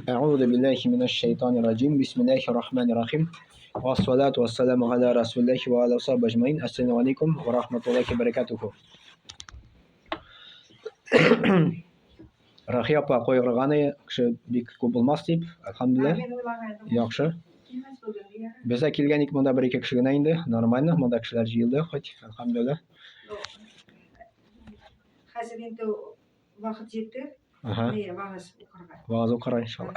أعوذ بالله من الشيطان الرجيم بسم الله الرحمن الرحيم والصلاة والسلام على رسول الله وعلى صحبه أجمعين السلام عليكم ورحمة الله وبركاته. Рахи апа қойғырғаны кіші бек көп болмас деп, алхамдулилля. Яқшы. Біз келген екі мұнда бір-екі кіші гына енді, нормально, мұнда кішілер жиылды, хоть, алхамдулилля. Қазір енді уақыт жетті. Вағыз оқыра, иншалла.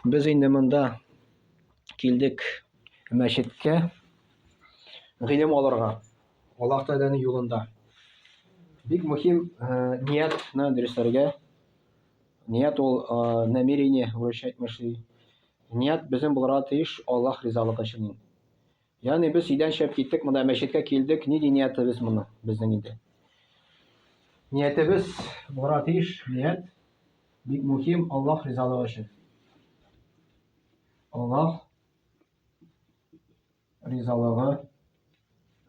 Біз енді мұнда келдік мәшітке ғилім алырға, Аллах Тағаланың жолында. Бик мухим ният на дөрестерге. Ният ол намерение вращать мысли. Ният безнең булырга тиеш Аллах ризалыгы өчен. Ягъни без өйдән чыгып киттек, монда мәчеткә килдек. Ни ди ниятыбыз моны безнең инде? Ниятыбыз булырга тиеш ният бик мухим Аллах ризалыгы өчен. Аллах ризалыгы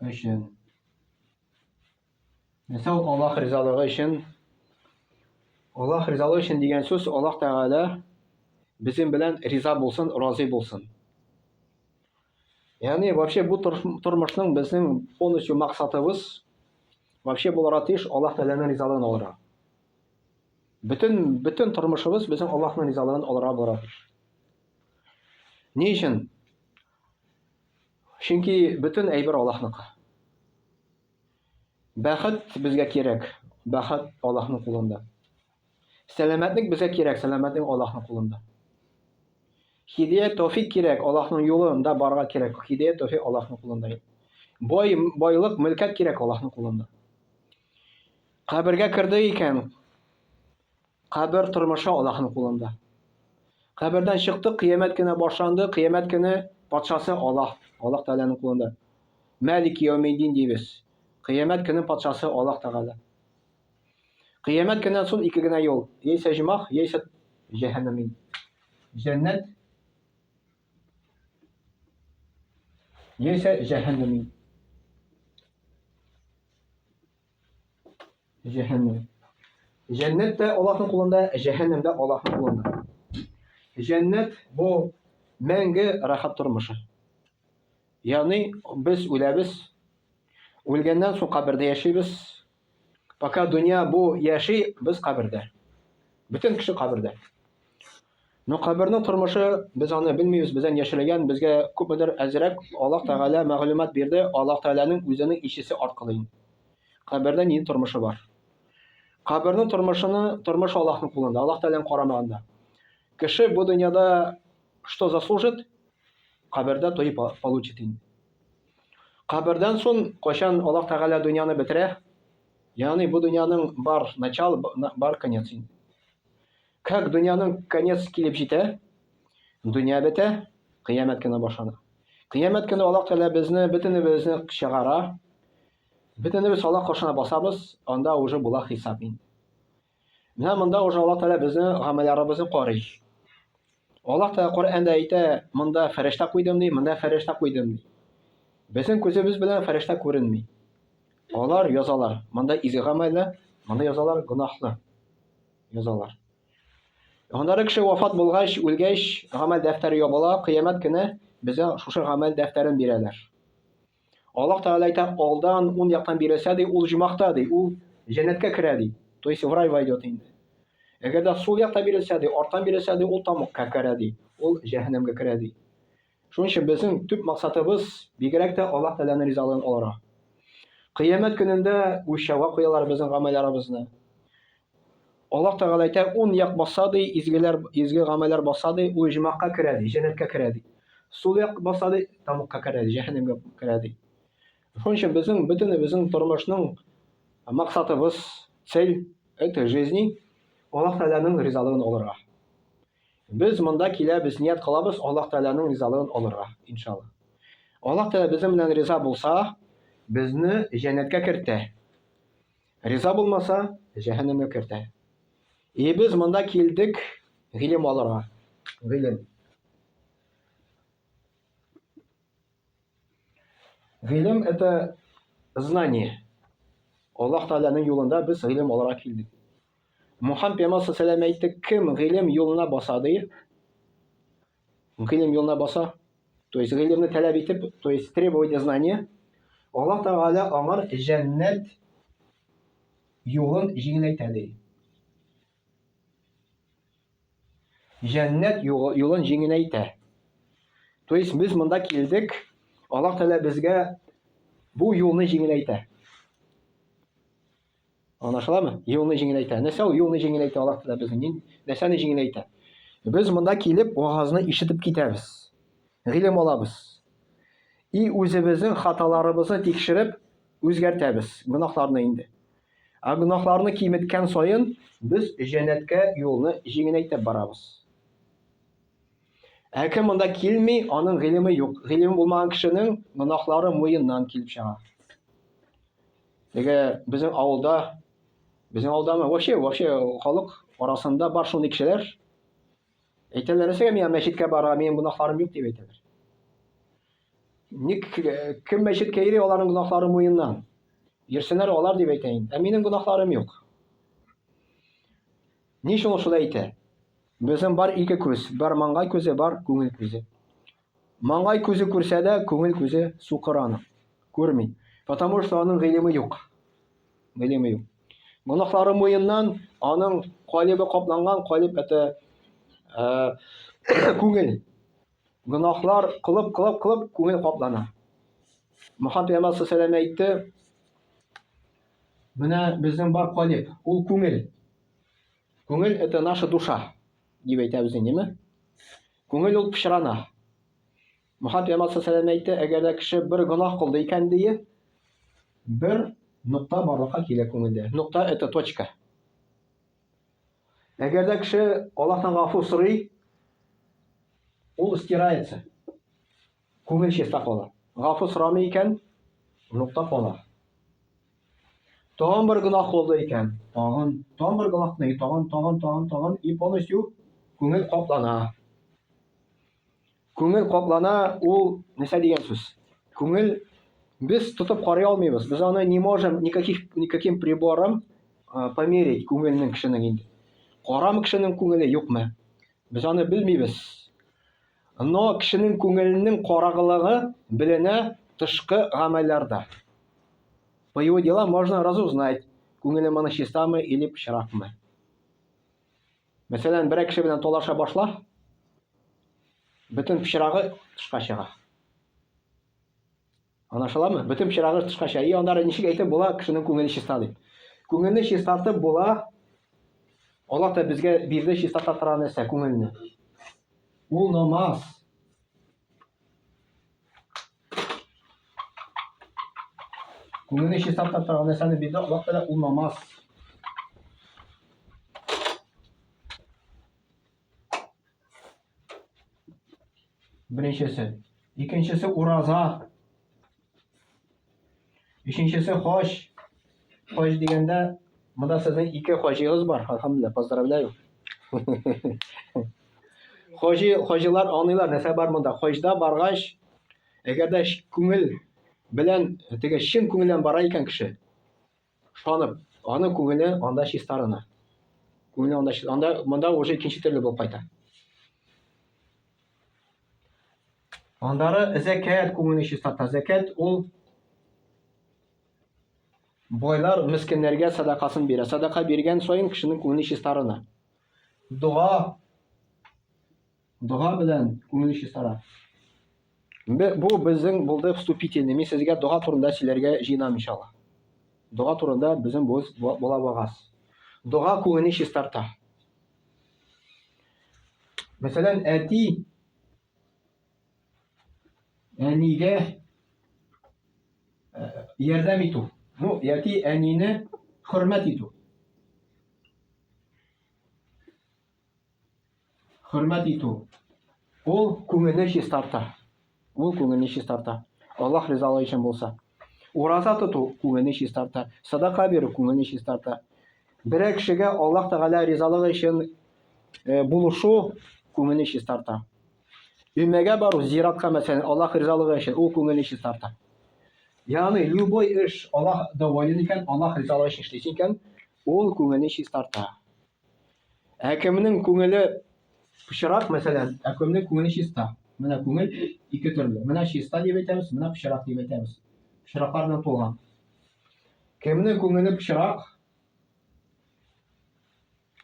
өчен. Mesela Allah rızalığı için diyen söz Allah Teala bizim bilen riza bulsun, razı bulsun. Yani вообще bu turmuşun bizim полностью maksatımız вообще bulara tiş Allah Teala'nın rizalığını olara. Bütün turmuşumuz bizim Allah'ın rizalığını olara bulara. Ne için? Çünkü bütün eyber Allah'nınki. Бәхет безгә кирәк. Бәхет Аллаһның кулында. Сәламәтлек безгә кирәк. Сәламәтлек Аллаһның кулында. Хидаят, тауфик кирәк. Аллаһның юлында барырга кирәк. Хидаят, тауфик Аллаһның кулында. Байлык, мөлкәт кирәк Аллаһның кулында. Кабергә кирде икән. Кабер тормышы Аллаһның кулында. Кабердән чыкты, кыямәт көне башланды. Кыямәт көне патшасы Аллаһ Тәгаләнең кулында. Малик яумиддин дибез. Кыямәт көне патшасы Аллаһ Тәгалә. Кыямәт көннән соң ике генә юл. Яисә җимах, яисә җәһәннәм. Җәннәт, яисә җәһәннәм. Җәһәннәм. Җәннәт тә Аллаһның кулында, җәһәннәм дә Аллаһның кулында. Җәннәт бу мәңге рахат тормышы. Ягъни без үләбез. Үлгәннән соң кабердә яшибез. Пока дөнья бу яши, без кабердә. Бүтән кеше кабердә. Но кабернең тормышы без аны белмибез, бездән яшерелгән, безгә күпмедер әзрәк Аллаһ Тәгалә мәгълүмат бирде, Аллаһ Тәгаләнең үзенең ишесе аркылы. Кабердә ни тормышы бар? Кабернең тормышы Аллаһның кулында, Аллаһ Тәгаләнең карамагында. Кеше бу дөньяда что заслужит, кабердә той получит. Кабердән соң кайчан Аллаһ Тәгалә дөньяны бетерә, ягъни бу дөньяның бар начало, бар конец. Как дөньяның конец килеп җитә, дөнья бетә, кыямәт көне башлана. Кыямәт көне Аллаһ Тәгалә безне бөтенебезне чыгара, бөтенебез Аллаһ кашына басабыз, анда уже була хисап. Менә монда уже Аллаһ Тәгалә безнең гамәлләребезне карый. Аллаһ Тәгалә Коръәндә әйтә, монда фәрештә куйдым ди, монда фәрештә куйдым ди. Безнең күзебез белән фәрештә күренми. Алар язалар. Монда изге гамәлләр, монда язалар гынаһлы. Язалар. Аннары кеше вафат булгач, үлгәч, гамәл дәфтәре ябыла, кыямәт көне безгә шушы гамәл дәфтәрен бирәләр. Аллаһ Тәгалә әйтә, алдан уң яктан бирелсә ди, ул җимахта ди, ул җәннәткә керә ди. То есть в рай войдет инде. Әгәр дә сул якта бирелсә ди, арттан бирелсә ди, ул тамукка керә ди. Ул җәһәннәмгә керә ди. Шуның өчен безнең төп максатыбыз бигрәк тә Аллаһ Тәгаләнең ризалыгын алырга. Кыямәт көнендә үлчәүгә куялар безнең гамәлләребезне. Аллаһ Тәгалә әйтә, уң як баса ди, изге гамәлләр баса ди, ул җимахка керә ди, җәннәткә керә ди. Сул як баса ди, тамукка керә ди, җәһәннәмгә керә ди. Шуның өчен безнең тормышның максатыбыз, цель этой жизни Аллаһ Тәгаләнең ризалыгын алырга. Biz монда киләбез, ният кылабыз Аллаһ Тәгаләнең ризалыгын алырга, иншалла. Аллаһ Тәгалә безнең белән риза булса, безне җәннәткә кертә. Риза булмаса, җәһәннәмгә кертә. Без монда килдек гыйлем алырга. Гыйлем. Гыйлем это знание. Аллаһ Тәгаләнең юлында без гыйлем алырга килдек. Muhammed Peygamber sallallahu aleyhi ve sellem aytты, kim гыйлем yoluna basa diye. Гыйлем yoluna basa, то есть гыйлемni talab etib, то есть требовать знания, Alloh Taala аңар җәннәт юлын җиңеләйтә ди. Җәннәт юлын җиңеләйтә. То есть без монда килдек, Аллаһ Таала безгә бу юлны җиңеләйтә. Аңлашыламы? Юлны җиңеләйтә. Нәрсә ул юлны җиңеләйтә Аллаһ Таала безнең? Нәрсәне җиңеләйтә? Без монда килеп вагызны ишетеп китәбез. Гыйлем алабыз. И үзебезнең хаталарыбызны тикшереп үзгәртәбез, гөнаһларны инде. Гөнаһларны киметкән саен без җәннәткә юлны җиңеләйтеп барабыз. Кем монда килми, аның гыйлеме юк. Гыйлеме булмаган кешенең гөнаһлары муеннан килеп чыга. Теге безнең авылдамы вообще халык арасында бар шундый кешеләр. Әйтәләр, нәрсәгә мин мәчеткә барам, минем гөнаһларым юк дип әйтәләр. Ник кем мәчеткә йөри, аларның гөнаһлары муеннан. Йөрсеннәр алар дип әйтә инде. Минем гөнаһларым юк. Ни өчен ул шулай әйтә? Безнең бар ике күз, бар маңгай күзе, бар күңел күзе. Маңгай күзе күрсә дә, күңел күзе сукыраны, күрми. Потому что аның гыйлеме юк. Гыйлеме юк. Гөнаһлары муеннан аның калибы капланган, калиб әтә күңел. Гөнаһлар кылып күңел каплана. Мөхәммәд Пәйгамбәр саллаллаһу алейһи ва сәллям әйтте, менә безнең бар калиб, ул күңел. Күңел это наша душа. Дип әйтәбез инде. Күңел ул пычрана. Мөхәммәд Пәйгамбәр саллаллаһу алейһи ва сәллям әйтте, әгәр дә кеше бер гөнаһ кылды икән дие, бер нукта барлыкка килә күңелдә. Нукта это точка. Әгәр дә кеше Аллаһтан гафу сорый, ул стирается. Күңел чиста кала. Гафу сорамый икән, нукта кала. Тагын бер гөнаһ кылды икән, тагын бер гөнаһны, тагын и полностью күңел каплана. Күңел каплана, ул нәрсә дигән сүз? Күңел без тотып карый алмыйбыз. Без аны не можем никаким прибором померить күңелнең кешенең инде. Карам кешенең күңеле юкмы? Без аны белмибез. Но кешенең күңеленең карагылыгы беленә тышкы гамәлләрдә. По его делам можно разузнать, күңеле моны чистамы или пычракмы. Мәсәлән, бер кеше белән талаша башла, бөтен пычрагы тышка чыга. Аңлашыламы? Бөтен пычрагы тышка чыга. И анда ничек әйтеп була кешенең күңеле чиста дип. Күңелне чистартып була. Аллаһ та безгә бирде чистартып торган нәрсә күңелне. Ул намаз. Күңелне чистартып торган нәрсәне бирде Аллаһ та, ул намаз. Беренчесе. Икенчесе ураза. Өченчесе хаҗ. Хаҗ дигәндә, монда сезнең ике хаҗигыз бар. Алхамдулилlah, поздравляю. Хаҗилар аңлыйлар, нәрсә бар монда. Хаҗда баргач, әгәр дә күңел белән, теге чын күңелдән бара икән кеше, шанып, аның күңеле анда чистарына. Күңеле анда монда уже икенче төрле булып кайта. Андары зәкят күңелне чистарта. Зәкят ул байлар мискиннәргә садакасын бирә. Садака биргән саен кешенең күңеле чистарына. Дуа белән күңелне чистара. Бу безнең булды вступительный. Мин сезгә дуа турында сөйләргә җыенам иншалла. Дуа турында безнең була вагаз. Дуа күңелне чистарта. Мәсәлән, әнигә ярдәм итү. Яки әнине хөрмәт итү. Хөрмәт итү. Ул күңелне чистарта. Ул күңелне чистарта. Аллаһ ризалыгы өчен булса. Ураза тоту күңелне чистарта. Садака бирү күңелне чистарта. Бер кешегә Аллаһ Тәгалә ризалыгы өчен булышу күңелне чистарта. Өмәгә бару, зиратка мәсәлән, Аллаһ ризалыгы өчен ул күңелне чистарта. Ягъни любой эш Аллаһ доволен икән, Аллаһ ризалыгы өчен эшлисең икән, ул күңелне чистарта. Кемнең күңеле пычрак, мәсәлән, кемнең күңеле чиста. Менә күңел ике төрле. Менә чиста дип әйтәбез, менә пычрак дип әйтәбез. Пычраклар белән тулган. Кемнең күңеле пычрак?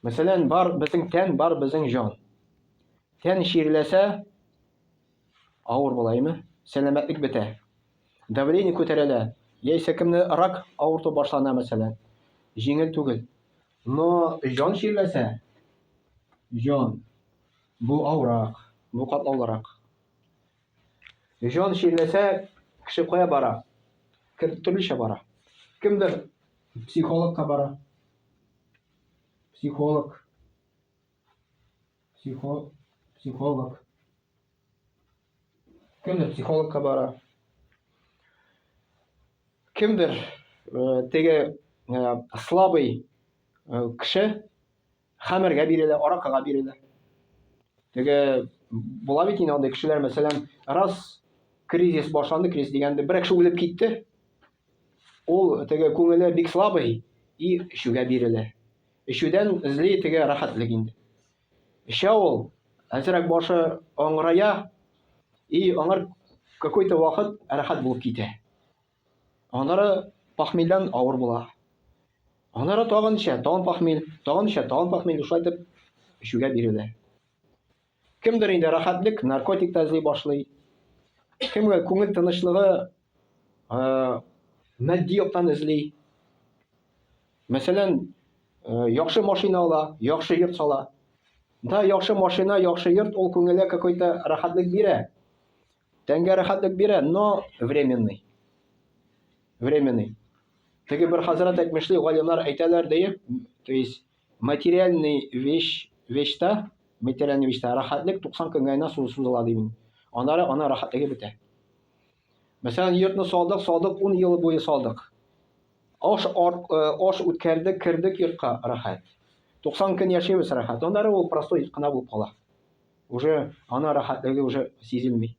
Мәсәлән, бар безнең тән, бар безнең җан. Тән ширләсә, авыр булаймы? Сәламәтлек бетә. Давление күтәрелә. Яисә кемне рак авырту башлана, мәсәлән. Җиңел түгел. Но җан ширләсә, җан бу авырак, бу катлаулырак. Җан ширләсә, кеше кая бара? Төрлечә бара. Кемдер психологка бара. Психолог. Кемдер психологка бара. Кемдер теге слабый кеше хәмергә бирелә, аракыга бирелә. Теге була бит инде андый кешеләр, мәсәлән, раз кризис башланды, кризис дигәндә бер кеше үлеп китте. Ул теге күңеле бик слабый и эчүгә бирелә. Эчүдән эзли теге рәхәтлек инде. Эчә ул, әзрәк башы аңгырая и аңар какой-то вакыт рәхәт булып китә. Аннары похмельдән авыр була. Аннары тагын эчә, тагын похмель, тагын эчә, тагын похмель, шулай итеп эчүгә бирелә. Кемдер инде рәхәтлек, наркотик та эзли башлый. Кемгә күңел тынычлыгы матди яктан эзли. Мәсәлән, яхшы машина ала, яхшы йорт сала. Да, яхшы машина, яхшы йорт ул күңелгә какой-то рәхәтлек бирә. Тәнгә рәхәтлек бирә, но временный. Временный. Теге бер хәзрәт әйтмешли, галимнар әйтәләр ди, то есть материальный вещьта рәхәтлек 90 көнгә генә сузыла ди. Аннары ана рәхәтлеге бетә. Мәсәлән, йортны салдык 10 ел буе салдык. Аш үткәрдек, кирдек йортка рәхәт. 90 көн яшибез рәхәт. Аннары ул простой кына булып кала. Уже ана рәхәтлеге уже сизелми.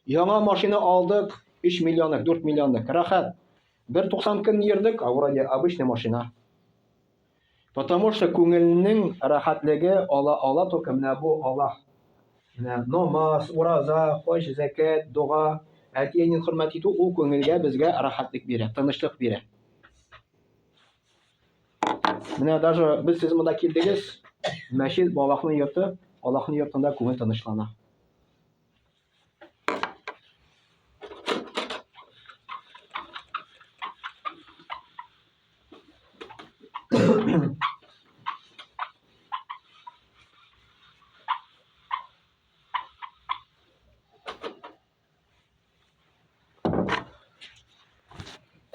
Яңа машина алдык, 3 миллионлык, 4 миллионлык рәхәт. Бер 90 көн йөрдек, вроде обычная машина. Потому что күңелнең рәхәтлеге ала только менә бу Аллаһ. Менә намаз, ураза, хаҗ, закат, дуга, әтиәнне хөрмәт итү ул күңелгә безгә рәхәтлек бирә, тынычлык бирә. Менә даже без сез монда килдегез, мәчет Аллаһның йорты, Аллаһның йортында күңел тынычлана.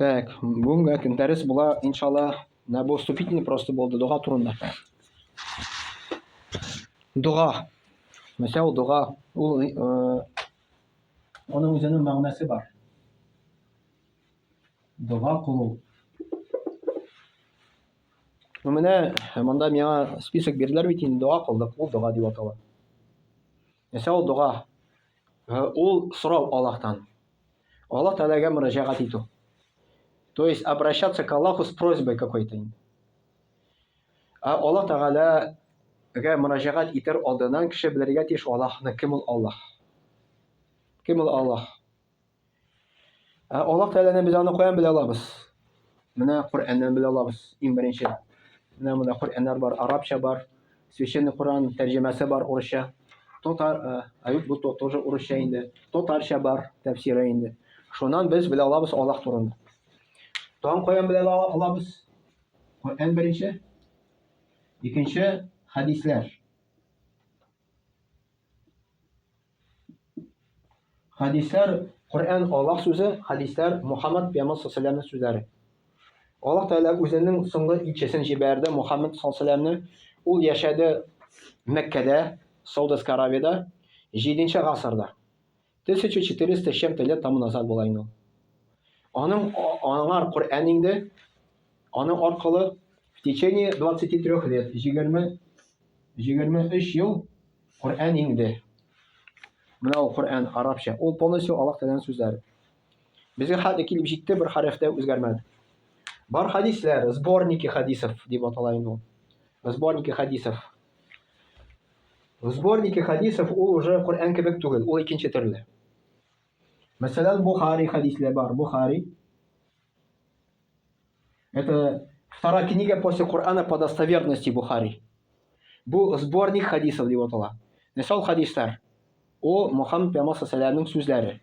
Так, бүгенге көн дәрес була, иншаллах, на бу вступительный просто булды дуга турында. Дуга. Мәсәл дуга, ул аның үзенең мәгънәсе бар. Дуга кылу. Менә монда миңа список бирделәр бит инде, дуга кылдык, ул дуга дип атала. Мәсәл дуга. Ул сорау Аллаһтан. Аллаһ Тәгаләгә мөрәҗәгать итү. То есть обращаться к Аллаху с просьбой какой-то. Аллаһ Тәгаләгә мөрәҗәгать итер алдыннан кеше белергә тиеш Аллаһны, кем ул Аллаһ? Кем ул Аллаһ? Аллаһ Тәгаләне без аны каян белә алабыз? Менә Коръәннән белә алабыз, иң беренче. Менә монда Коръәннәр бар, арабча бар, священный Коръән тәрҗемәсе бар, урысча. Бу тоже урысча инде. Татарча бар, тәфсире инде. Шуннан без белә алабыз Аллаһ турында. Тагын каян белә алабыз? Коръән беренче. Икенче хадисләр. Хадисләр, Коръән Аллаһ сүзе, хадисләр Мухаммад пәйгамбәр саллаллаху алейһи ва саллямның сүзләре. Аллаһ Тәгалә үзенең соңгы илчесен җибәрде, Мухаммад саллаллаху алейһи ва саллямны. Ул яшәде Мәккәдә, Саудовская Аравиядә 7-нче гасырда. 1400 чем-то лет тому назад була инде. Аңар Коръән инде, аның аркылы в течение 23 лет, 23 ел Коръән инде. Менә ул Коръән арабча. Ул полностью Аллаһ Тәгаләнең сүзләре. Безгә хәтле килеп җитте, бер хәрефтә үзгәрмәде. Бар хадисләр, сборники хадисов дип атала инде ул. Сборники хадисов. В сборнике хадисов ул уже Коръән кебек түгел, ул икенче төрле. Мәсәлән, Бухари хадисләре бар. Бухари. Это вторая книга после Коръана по достоверности Бухари. Бу сборник хадисов дип атала. Нәрсә ул хадислар? О Мухаммад пәйгамбәр саллаллаху сүзләре.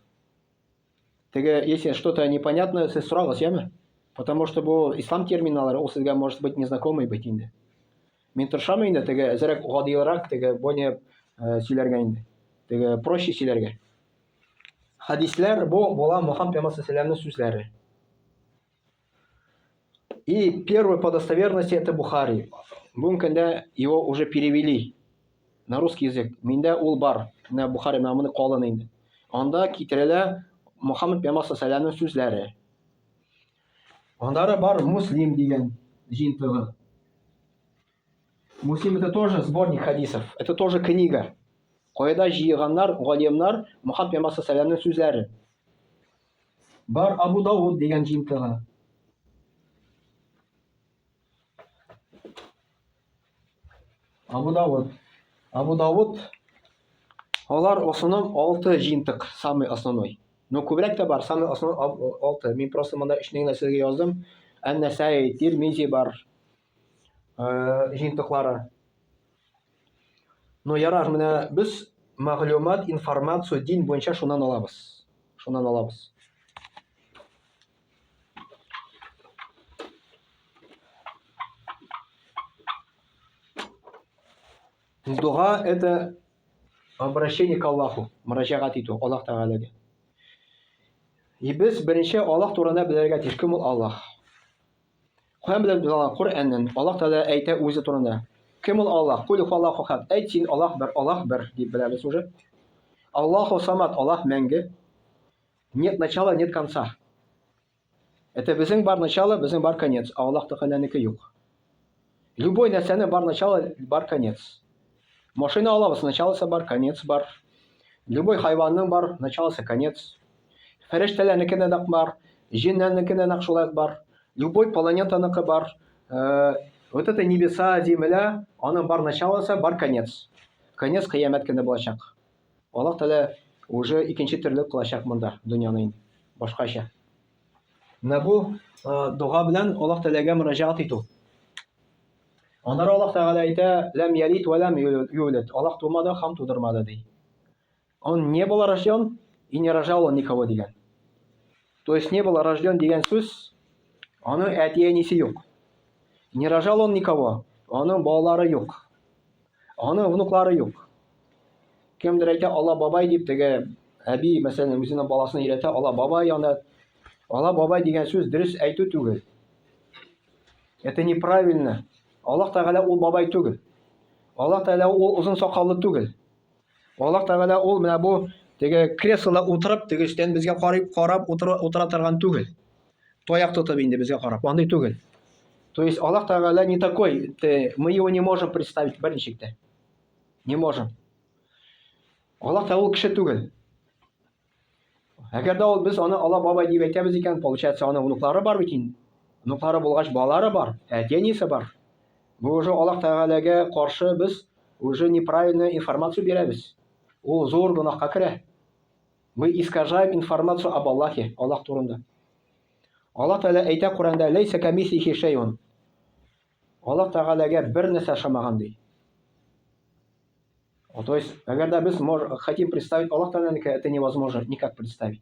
Теге, если что-то непонятно, сез сорагыз, яме? Потому что бу ислам терминалары, ул сезгә может быть незнакомый быть инде. Мин тырышам инде теге әзрәк гадыйрак теге боне сөйләргә инде. Теге проще сөйләргә. Хадислар бу була Мухаммад пәйгамбәр саллаллаху сүзләре. И первый по достоверности это Бухари. Бүгенге көндә его уже перевели на русский язык. Миндә ул бар. На Бухари намыны калын инде. Анда китерелә Мухаммад пәйгамбәр саллаллаху сүзләре. Андары бар Муслим дигән җинтыгы. Муслим это тоже сборник хадисов. Это тоже книга. Кайда җыйганнар, галимнар Мухаммад пәйгамбәр саллаллаху сүзләре. Бар Абу Дауд дигән җинтыгы. Абу Дауд. Абу Дауд. Алар основном 6 җинтык, самый основной. Но күбрәк тә бар, самый основной 6. Мин просто монда 3 генә сезгә яздым. Ан-Насаи, Тирмизи бар. Җинтыклары. Но ярар менә без мәгълүмат, информацию дин буенча шуннан алабыз. Шуннан алабыз. Дуга это обращение к Аллаху, мөрәҗәгать итү Аллаһ Тәгаләгә. И без беренче Аллаһ турында белергә тиеш, кем ул Аллаһ. Каян белән без Коръәннән Аллаһ Тәгалә әйтә үзе турында. Кем ул Аллаһ? Кул Аллаһу хад. Әйт син Аллаһ бер дип беләбез уже. Аллаһу самад, Аллаһ мәңге. Нет начала, нет конца. Это безнең бар начало, безнең бар конец, а Аллаһ Тәгаләнеке юк. Любой нәрсәнең бар начало, бар конец. Машина алабыз, началосы бар, конец бар. Любой хайванның бар, началосы, конец. Фәрештәләрнеке дә бар, җиннәрнеке дә шулай бар. Любой планетаныкы бар. Вот это небеса, земля, аның бар началосы, бар конец. Конец кыямәт көне булачак. Аллаһ Тәгалә уже икенче төрле кылачак монда, дөньяны инде. Башкача. Менә бу дуга белән Аллаһ Тәгаләгә мөрәҗәгать итү. Аннары Аллаһ Тәгалә әйтә: "Лам ялид ва лам юлад". Аллаһ тумады, һәм тудырмады ди. Он не был рожден и не рожал он никого дигән. То есть не был рожден дигән сүз, аның әти-әнисе юк. Не рожал он никого, аның балалары юк. Аның внуклары юк. Кемдер әйтә: "Алла бабай" дип теге әби, мәсәлән, үзенең баласын өйрәтә: "Алла бабай" янда. Алла бабай дигән сүз дөрес әйтү түгел. Это неправильно. Аллаһ Тәгалә ул бабай түгел. Аллаһ Тәгалә ул узын сакаллы түгел. Аллаһ Тәгалә ул менә бу теге креслода утырып, теге өстән безгә карап утыра торган түгел. Тояк тотып инде безгә карап, андый түгел. То есть Аллаһ Тәгалә не такой, мы его не можем представить берничектә. Не можем. Аллаһ Тәгалә ул кеше түгел. Әгәр дә ул без аны Алла бабай дип әйтәбез икән, получается аның внуклары бар бит инде. Внуклары булгач балалары бар, әти-әнисе бар. Бу уже Аллаһ Тәгаләгә каршы без уже неправильную информацию бирәбез. Ул зур гөнаһка керә. Мы искажаем информацию об Аллахе, Аллаһ турында. Аллаһ Тәгалә әйтә Коръәндә: "Лейса камислихи шайъун". Аллаһ Тәгаләгә бер нәрсә ошамаган ди. То есть, әгәр дә без хотим представить Аллаһ Тәгаләнеке, это невозможно никак представить.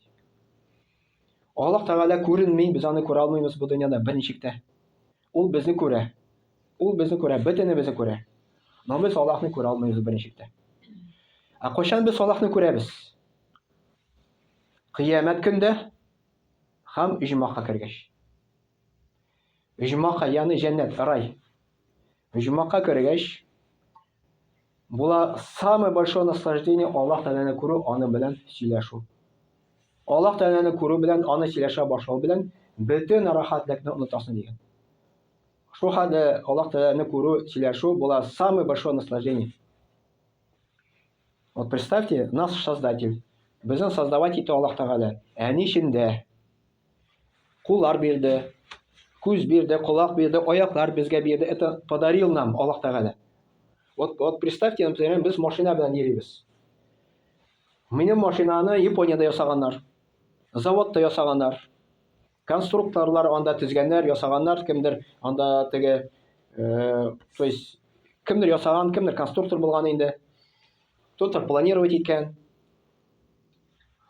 Аллаһ Тәгалә күренми, без аны күрә алмыйбыз бу дөньяда берничектә. Ул безне күрә. Ул безне күрә, бөтенебезне күрә. Но без Аллаһны күрә алмыйбыз берничектә. Ә кайчан без Аллаһны күрәбез? Кыямәт көндә һәм иҗмаға кергәч. Иҗмаға, ягъни җәннәт, рай. Иҗмаға кергәч, була самое большое наслаждение Аллаһ Тәгаләне күрү, аны белән сөйләшү. Аллаһ Тәгаләне күрү белән, аны сөйләшә башлау белән бөтен рәхәтлекне онытасың дигән. Шул хәлдә Аллаһ Тәгаләне күрү, сөйләшү була самое большое наслаждение. Вот представьте, наш Создатель, безне создавать итә Аллаһ Тәгалә. Әни эчендә куллар бирде, күз бирде, колак бирде, аяклар безгә бирде. Это подарил нам Аллаһ Тәгалә. Вот представьте, например, без машина белән йөрибез. Минем машинаны Япониядә ясаганнар. Заводта ясаганнар. Конструкторлар анда төзгәннәр, ясаганнар, кемдер анда теге, то есть кемдер ясаган, кемдер конструктор булган инде. Кто-то планировать иткән.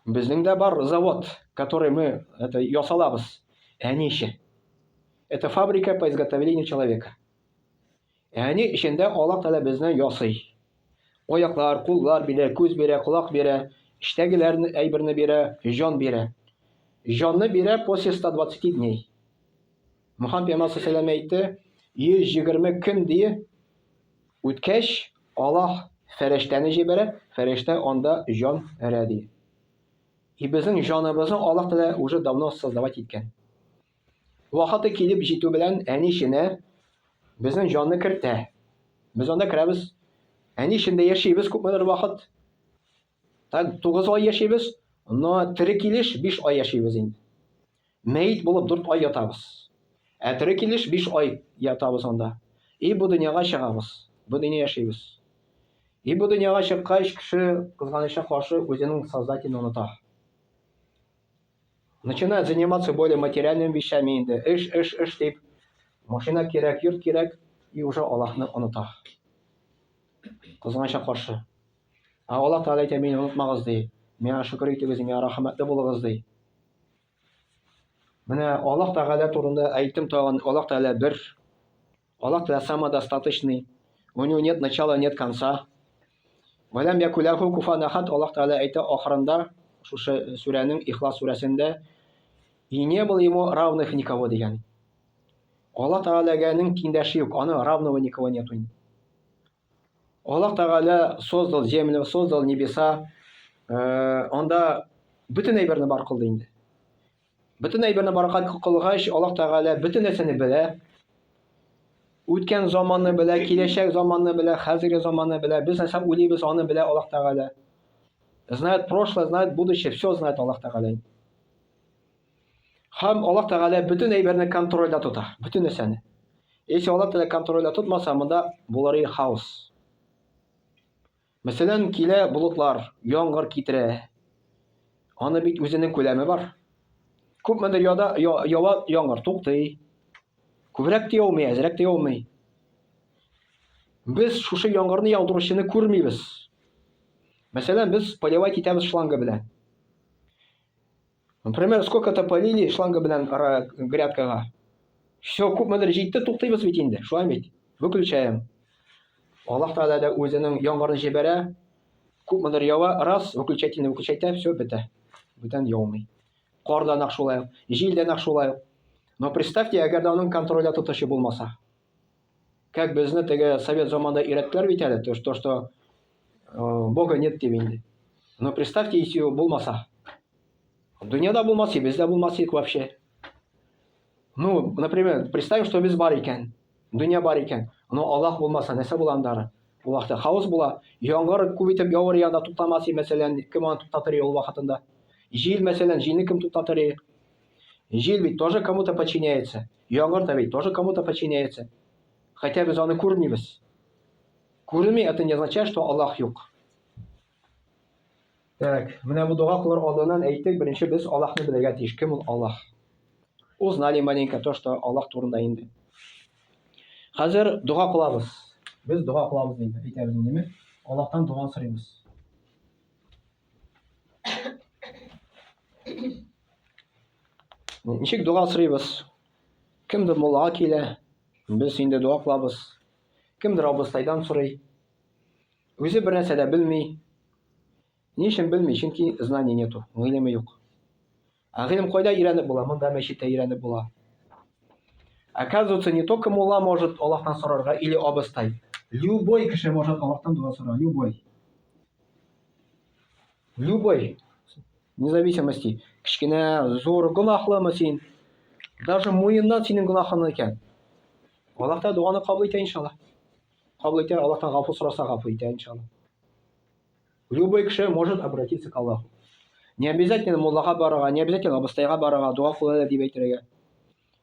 Безнең дә бар завод, который мы это ясалабыз. Әни эше. Это фабрика по изготовлению человека. Әни эчендә Аллаһ Тәгалә безне ясый. Аяклар, куллар бирә, күз бирә, колак бирә, эчтәгеләрне әйберне бирә, җан бирә. Җанны бирә после 120 дней. Мөхәммәд Пәйгамбәр саллаллаху алейһи ва сәллям әйтте, 120 көн дие үткәч Аллаһ фәрештәне җибәрә, фәрештә анда җан өрә ди. И безнең җаныбызны Аллаһ Тәгалә уже давно создавать иткән. Вакыты килеп җитү белән әни эченә безнең җанны кертә. Без анда керәбез. Әни эчендә яшибез күпмедер вакыт. 9 ай яшибез, но тере килеш 5 ай яшибез инде. Мәйт булып 4 ай ятабыз. Ә тере килеш 5 ай ятабыз анда. И бу дөньяга чыгабыз. Бу дөнья яшибез. И бу дөньяга чыккач кеше кызганычка каршы үзенең создателен оныта. Начинает заниматься более материальными вещами инде. Эш дип, машина кирәк, йорт кирәк, и уже Аллаһны оныта. Кызганычка каршы. Аллаһ Тәгалә әйтә, мине онытмагыз ди. Миңа шөкер итегез, миңа рәхмәтле булыгыз ди. Менә Аллаһ Тәгалә турында әйтем тагын, Аллаһ Тәгалә бер. Аллаһ Тәгалә самодостаточный. У него нет начала, нет конца. Валям якуляху куфан ахад. Аллаһ Тәгалә әйтә ахырында, шушы сүрәнең Ихлас сүрәсендә, и не было ему равных никого дигән. Аллаһ Тәгаләгәнең тиңдәше юк, аны равного никого нету. Аллаһ Тәгалә создал землю, создал небеса, анда бөтен әйберне бар кылды инде. Бөтен әйберне бар кылгач, Аллаһ Тәгалә бөтен нәрсәне белә. Үткән заманны белә, киләчәк заманны белә, хәзерге заманны белә. Без нәрсә уйлыйбыз, аны белә Аллаһ Тәгалә. Знает прошлое, знает будущее, все знает Аллаһ Тәгалә. Һәм Аллаһ Тәгалә бөтен әйберне контрольдә тота, бөтен нәрсәне. Если Аллаһ Тәгалә контрольдә тотмаса, монда булыр хаос. Мәсәлән, килә болытлар, яңгыр китерә. Аны бит үзенең күләме бар. Күпмедер ява яңгыр туктый. Күбрәк тә яумый, әзрәк тә яумый. Без шушы яңгырны яудыручыны күрмибез. Мәсәлән, без поливать итәбез шланга белән. Например, сколько-то полили шланга белән грядкага. Все, күпмедер җитте, туктыйбыз бит инде. Шулай бит. Выключаем. Аллаһ Тәгалә дә үзенең яңгырын җибәрә. Күпмедер ява, раз, выключательны выключайта, все бетә. Бүтән яумый. Кар да нәкъ шулай, җил дә нәкъ шулай. Но представьте, әгәр дә аның контрольдә тотышы булмаса. Как безне теге совет заманда өйрәттеләр бит әле, то, что Бога нет дип инде. Но представьте, если булмаса. Дөньяда булмаса, бездә булмаса вообще. Ну, например, представим, что без бар икән, дөнья бар икән. Но Аллаһ булмаса, нәрсә була андары? Бу вакытта хаос була. Яңгыр күп итеп явыр янда туктамасы, мәсәлән, кем аны туктатыр ул вакытында? Җил, мәсәлән, җилне кем туктатыр? Җил ведь тоже кому-то подчиняется. Яңгыр ведь тоже кому-то подчиняется. Хотя без аны күрмибез. Күрми, это не означает, что Аллаһ юк. Так, менә бу дуга кылыр алдыннан әйтик, беренче без Аллаһны белергә тиеш. Кем ул Аллаһ? Узнали маленько то, что Аллаһ турында инде. Хәзер дуга кылабыз. Без дуга кылабыз инде. Әйтәбез инде. Аллаһтан дуга сорыйбыз. Ничек дуга сорыйбыз? Кемдер муллага килә, без инде дуга кылабыз. Кемдер абыстайдан сорый. Үзе бер нәрсә дә белми. Ни өчен белми? Чөнки знание нету, гыйлеме юк. Гыйлем кайда өйрәнеп була? Монда мәчеттә өйрәнеп була. Оказывается, не только мулла может Аллаһтан сорарга или абыстай. Любой кеше может Аллаһтан дуга сорарга, любой. Любой. Вне зависимости, кичкенә, зур, гөнаһлымы син? Даже муеннан синең гөнаһың икән. Аллаһ та дуганы кабул итә иншаллах. Кабул итә, Аллаһтан гафу сораса гафу итә иншаллах. Любой кеше может обратиться к Аллаху. Не обязательно муллага барырга, не обязательно абыстайга барырга, дуга кылырга дип әйтергә.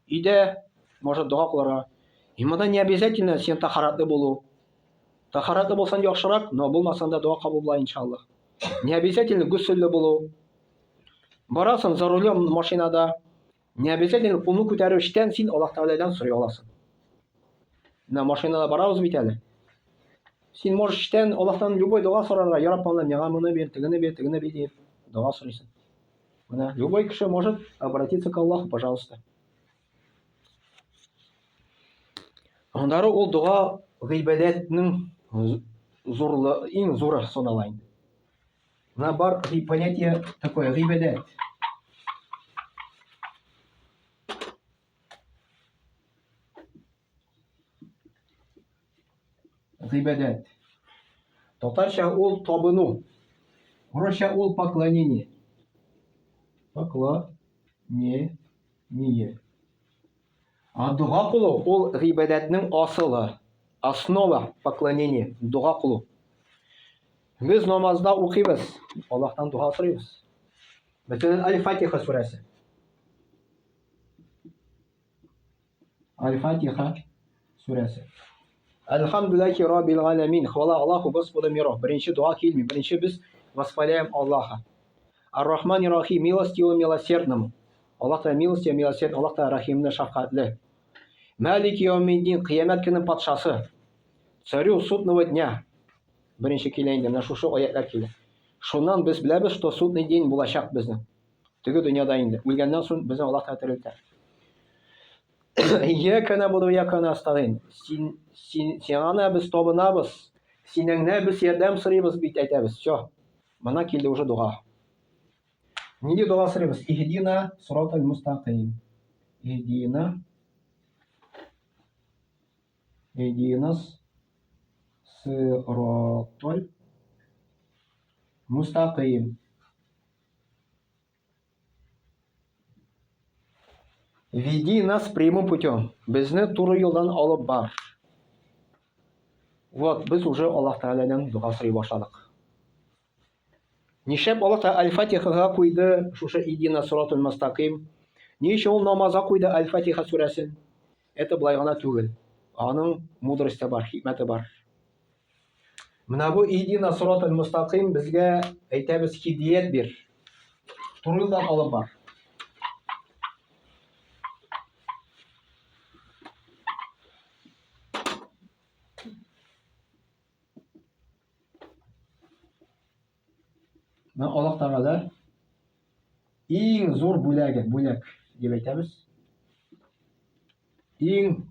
Өйдә может дуга кылырга. И монда не обязательно син тахаратлы булу. Тахараты булсан яхшырак, но булмасан да дуа кабул була иншаллах. Не обязательно гусөлле булу. Барасың за рулем машинада. Не обязательно кулны күтәрү эштән син Аллаһ Тәгаләдән сорый аласың. На машинада барабыз бит әле. Син можешь эштән Аллаһтан любой дуа сорарга, я Раббым, миңа моны бир, тегене бир дип дуа сорыйсың. Менә любой кеше может обратиться к Аллаху, пожалуйста. Аннары ул дуа гыйбадәтнең зурлы, иң зуры санала инде. Менә бар понятие такое гыйбадәт. Гыйбадәт. Татарча ул табыну. Урысча ул поклонение. Поклонение. А дуа кылу ул гыйбадәтнең асылы. Основа поклонения. Дуа кылу. Без намазда укыйбыз. Аллаһтан дуа сорыйбыз. Мәсәлән, Аль-Фатиха сүрәсе. Аль-Фатиха сүрәсе. Алхамдулиллахи раббил аламин. Хвала Аллаху Господу миров. Беренче дуа килми. Беренче без восхваляем Аллаха. Ар-Рахмани Рахим, милостивому, милосердному. Аллаһ та милостивый, милосердный, Аллаһ та рахимный, шафкатлы. Малики яумиддин, кыямат көне патшасы. Царю судного дня. Беренче килә инде, менә шушы аятлар килә. Шуннан без беләбез, что судный день булачак безнең. Теге дөньяда инде. Үлгәннән соң безне Аллаһ та терелтә. Ияка набуду ва ияка настагыйн. Сиңа без табынабыз. Синеңне без ярдәм сорыйбыз бит әйтәбез. Всё. Моңа килде уже дуа. Нинди дуа сорыйбыз? Ихдина сиратал мустақим. Иhdинас сиратал мустақим. Веди нас прямым путем. Безне туры юлдан алып бар. Вот, без уже Аллаһ Тәгаләдән дуа сорый башладык. Нишәп Аллаһ Тәгалә Аль-Фатихага куйды шушы Иhdина сиратал мустақим? Ни өчен ул намазга куйды Аль-Фатиха сүрәсен? Это былай гына түгел. Аның мудросте бар, хикмәте бар. Менә бу Иhdина сиратал мустақим безгә әйтәбез һидаят бир. Туры юлдан алып бар. Мен Аллаһ Тәгалә иң зур бүләк дип әйтәбез. Иң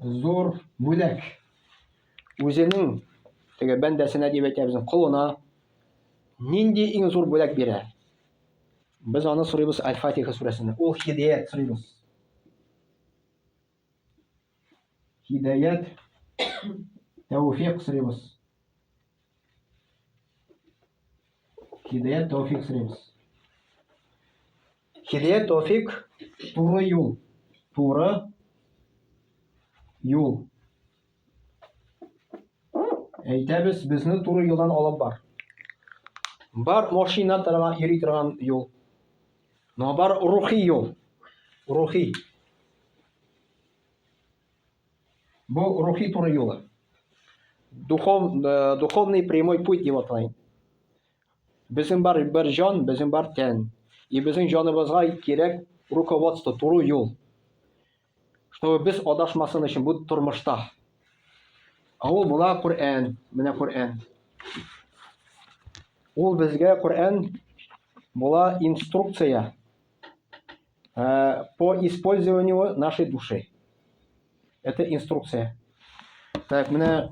зур бүләк. Үзенең теге бәндәсенә дип әйтәбез, кулына нинди иң зур бүләк бирә? Без аны сорыйбыз Аль-Фатиха сүрәсендә. Ул һидаят сорыйбыз. Һидаят, тәүфик сорыйбыз. Һидаят, тәүфик сорыйбыз. Һидаят, тәүфик, туры юл. Туры юл. Әйтәбез, безне туры юлдан алып бар. Бар машина торган, йөри торган юл. Но бар рухи юл. Рухи. Бу рухи туры юлы. Духовный прямой путь дип аталган. Безнең бар бер җан, безнең бар тән. И безнең җаныбызга кирәк руководство, туры юл. Чтобы без адашмасын өчен бу тормышта. Ул була Коръән, менә Коръән. Ул безгә Коръән була инструкция по использованию нашей души. Это инструкция. Так, менә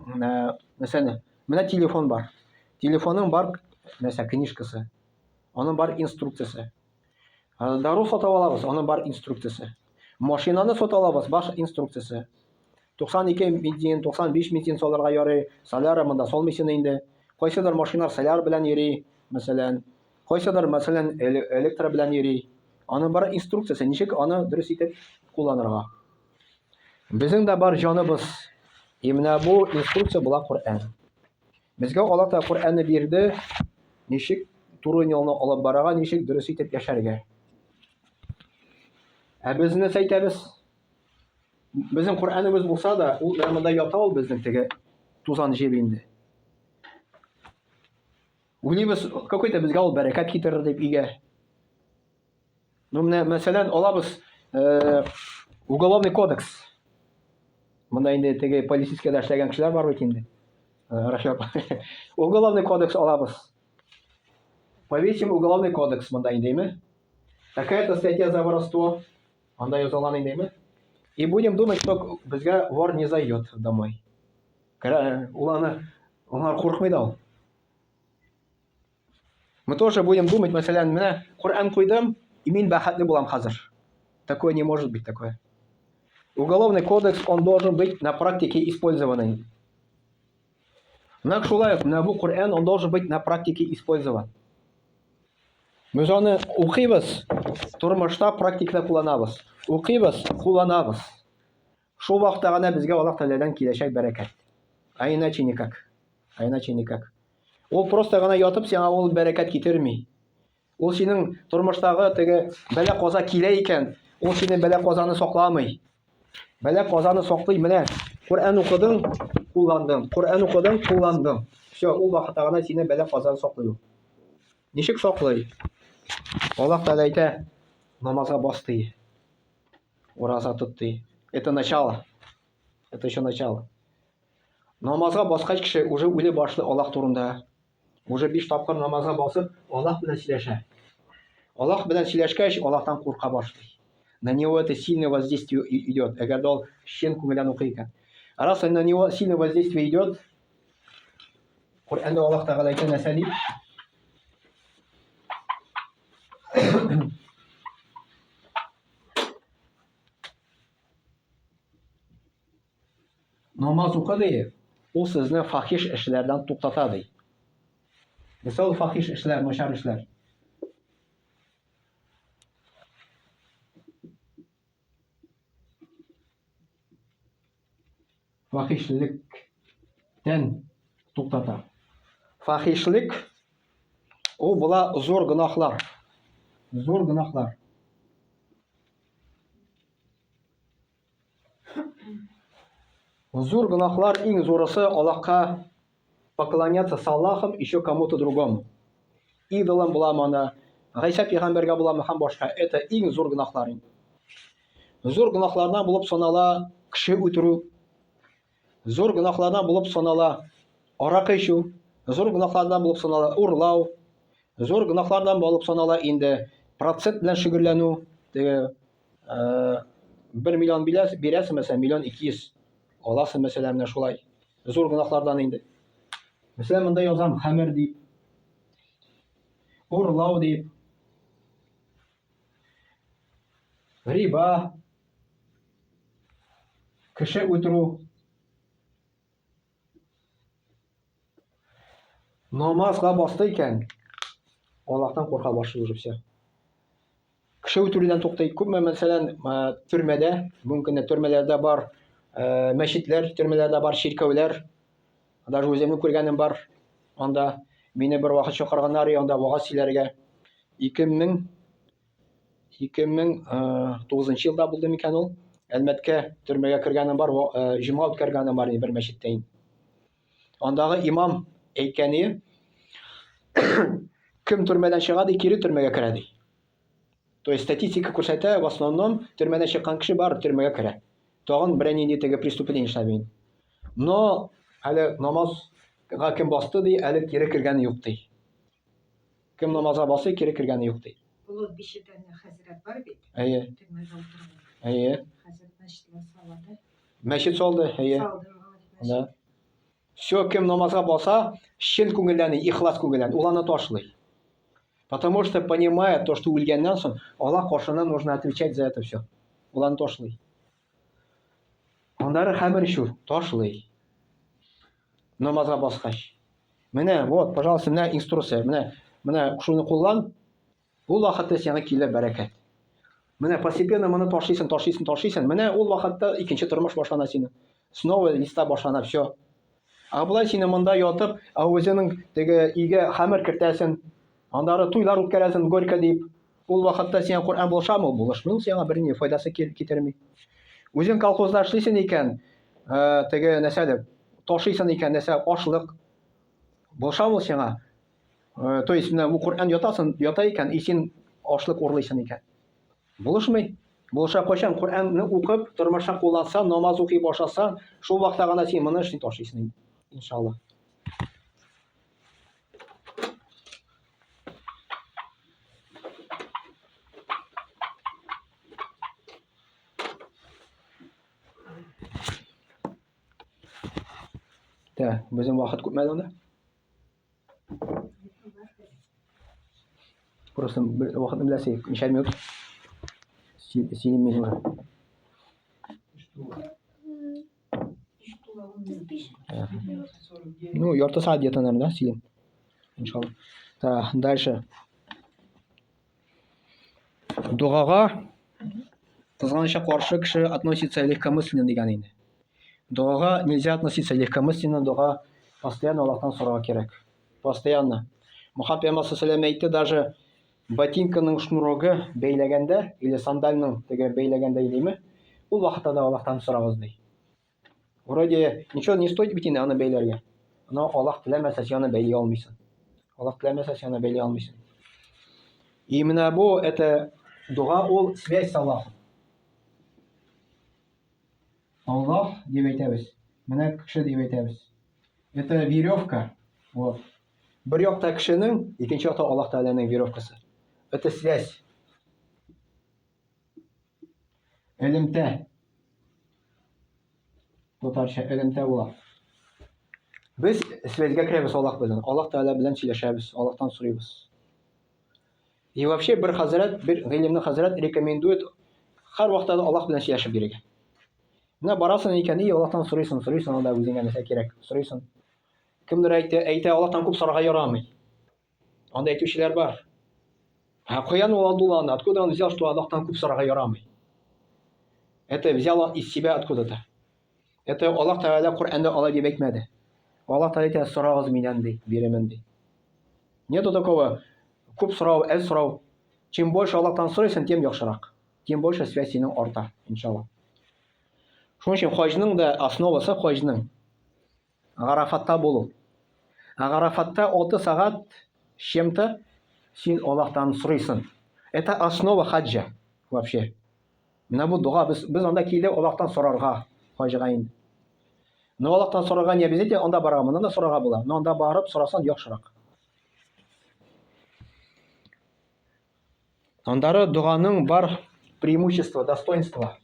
мәсәлән, менә телефон бар. Телефонның бар нәрсә книжкасы. Аның бар инструкциясе. Дару сатып алабыз, аның бар инструкциясе. Машинаны сатып алабыз, бар инструкциясе. 92 митин, 95 митин салырга ярый. Соляр монда салмыйсың инде. Кайсыдыр машиналар соляр белән йөри, мәсәлән. Кайсыдыр мәсәлән электр белән йөри. Аның бар инструкциясе, ничек аны дөрес итеп кулланырга. Безнең дә бар җаныбыз. И менә бу инструкция була Коръән. Безгә Аллаһ та Коръәнне бирде, ничек туры юлны алып барырга, ничек дөрес итеп яшәргә. Ә без нәрсә әйтәбез? Безнең Коръәнебез булса да, ул монда ята ул безнең теге тузан җеп инде. Уйлыйбыз, какой-то безгә ул бәрәкәт китерер дип өйгә. Ну, менә мәсәлән, алабыз уголовный кодекс. Монда инде теге полицейскийда эшләгән кешеләр бар бит инде. Расчет. Уголовный кодекс алабыз. Повесим уголовный кодекс монда индеме? Такая-то статья за воровство. Анда язылган индеме? И будем думать, что безгә вор не зайдет домой. Улар куркмый да ул. Мы тоже будем думать, мәсәлән, менә Коръән куйдым, и мин бәхетле булам хәзер. Такое не может быть такое. Уголовный кодекс, он должен быть на практике использованный. Нәкъ шулай ук, менә бу Коръән, он должен быть на практике использован. Без аны укыйбыз, тормышта практикада кулланабыз. Укыйбыз, кулланабыз. Шул вакытта гына безгә Аллаһ Тәгаләдән киләчәк бәрәкәт. А иначе никак. А иначе никак. Ул просто гына ятып сиңа ул бәрәкәт китерми. Ул синең тормыштагы теге бәла-каза килә икән, ул синең бәла-казаны сакламый. Бәла-казаны саклый менә. Коръән укыдың, кулландың. Коръән укыдың, кулландың. Всё, ул вакытта гына сине бәла-казаны саклый. Ничек саклый? Аллаһ Тәгалә әйтә, намазга бас ди. Ураза тот ди. Это начало. Это еще начало. Намазга баскач кеше уже үле башлый Аллаһ турында. Уже 5 тапкыр намазга басып, Аллаһ белән сөйләшә. Аллаһ белән сөйләшкәч, Аллаһтан курка башлый. На него это сильное воздействие идет. Әгәр ул чын күңелдән укый икән. Раз на него сильное воздействие идет, Коръәндә Аллаһ Тәгалә әйтә нәрсә ди? Намаз укыды, ул сезне фахиш эшләрдән туктата ди. Мисал фахиш эшләр, начар эшләр. Фахишлектән туктата. Фахишлек ул була зур гынахлар. Зур гынахлар. Зур гынахлар иң зурысы Аллаһка поклоняться с Аллахом еще кому-то другому. Идолам буламаны, Гайса пәйгамбәргә буламы һәм башка. Это иң зур гынахлар. Зур гынахлардан булып санала кеше үтерү. Зур гынахлардан булып санала аракы эчү. Зур гынахлардан булып санала урлау. Зур гынахлардан булып санала инде процент белән шөгыльләнү. Теге 1 миллион бирәсең, мәсәлән, 1,2 миллион аласың, мәсәлән, менә шулай. Зур гынахлардан инде. Мәсәлән, монда язам хәмер дип. Урлау дип. Риба. Кеше үтерү. Намазга басты икән, Аллаһтан курка башлый уже все. Кеше үтерүдән туктый. Күпме, мәсәлән, төрмәдә, мөмкин төрмәләрдә бар мәчетләр, төрмәләрдә бар ширкәүләр. Даже үземне күргәнем бар. Анда мине бер вакыт чакырганнар, анда вагаз сөйләргә. 2009 елда булды микән ул? Әлмәткә төрмәгә кергәнем бар, җомга үткәргәнем бар бер мәчеттә. Андагы имам әйткәне, кем төрмәдән чыга ди, кире төрмәгә керә ди. То есть статистика күрсәтә, в основном төрмәдән чыккан кеше бар төрмәгә керә. Тагын бер нинди теге преступление эшләмәй. Но әле намазга кем басты ди, әле кире кергәне юк ди. Кем намазга басы, кире кергәне юк ди. Булат Бишетән хәзрәт бар бит. Әйе. Төрмәдә утырган. Әйе. Хәзрәт мәчеткә салды. Мәчет салды, әйе. Салды. Да. Все, кем намазга баса, чын күңелдән, ихлас күңелдән, ул аны ташлый. Потому что понимает то, что үлгәннән соң Аллаһ каршына нужно отвечать за это все. Ул аны ташлый. Аннары хәмер ичү, ташлый. Намазга баскач. Менә, вот, пожалуйста, менә инструкция. Менә шуны куллан. Ул вакытта сиңа килә бәрәкәт. Менә постепенно моны ташлыйсың. Менә ул вакытта икенче тормыш башлана синең. Снова листа башлана, все. А булай сине монда ятып, үзенең теге өйгә хәмер кертәсен. Андары туйлар үткәрәсен горько дип. Ул вакытта сиңа Коръән булышамы? Булышмый, сиңа бер ни файдасы китерми. Үзең колхозда эшлисең икән, теге нәрсәдә, ташыйсың икән, нәрсә ашлык, булшамы сиңа? То есть менә бу Коръән ята икән, и син ашлык урлыйсың икән. Булышмый. Булыша кайчан Коръәнне укып, тормышка куллансаң, намаз укый башласаң, шул вакытта гына син моны эшни ташыйсың, иншаллах. Безнең вакыт күпме анда? Просто вакытны беләсең, ничә минут? 7 минут. Ну, ярты саат где-то, наверное, да, сидим? Иншаллах. Так, дальше. Дугага кызганычка каршы кеше относится легкомысленно дигән инде. Дугага нельзя относиться легкомысленно, дуга постоянно Аллахтан сорарга кирәк. Постоянно. Мухаммад пәйгамбер саллаллаху алейхи әйтте, даже ботинканың шнурогы бәйләгәндә, или сандальның теге бәйләгәндә идеме, ул вакытта да Аллахтан сорагыз ди. Вроде ничего не стоит бит инде аны бәйләргә. Но Аллах теләмәсә син аны бәйли алмыйсың. Аллах теләмәсә син аны бәйли алмыйсың. Именно бу это дуга, ул связь с Аллахом. Аллах дип әйтәбез. Менә кеше дип әйтәбез. Это веревка. Вот. Бер якта кешенең, икенче якта Аллаһ Тәгаләнең веревкасы. Это связь. Элемтә. Татарча элемтә була. Без связьгә керәбез Аллаһ белән. Аллаһ Тәгалә белән сөйләшәбез, Аллаһтан сорыйбыз. И вообще бер хәзрәт, бер гыйлемле хәзрәт рекомендует һәр вакытта Аллаһ белән сөйләшеп бирергә. Менә барасың икән, и Аллаһтан сорыйсың, анда үзеңә нәрсә кирәк, сорыйсың. Кемдер әйтә, Аллаһтан күп сорарга ярамый. Анда әйтүчеләр бар. Каян ул Абдулланы, откуда он взял, что Аллаһтан күп сорарга ярамый? Это взял из себя откуда-то. Это Аллаһ Тәгалә Коръәндә алай дип әйтмәде. Аллаһ Тәгалә әйтә, сорагыз миннән ди, бирәмен ди. Нету такого күп сорау, әз сорау. Чем больше Аллаһтан сорыйсың, тем яхшырак. Тем больше связь синең арта, иншаллах. Шуның өчен хаҗның да основасы хаҗның Арафатта булу. Арафатта 6 сагать чем-то син Аллаһтан сорыйсың. Это основа хаджа вообще. Менә бу дуга без анда килеп Аллаһтан сорарга хаҗга инде. Но Аллаһтан сорарга не обязательно анда барам, анда сорарга була. Но анда барып сорасаң яхшырак. Андары дуганың бар преимущество, достоинство.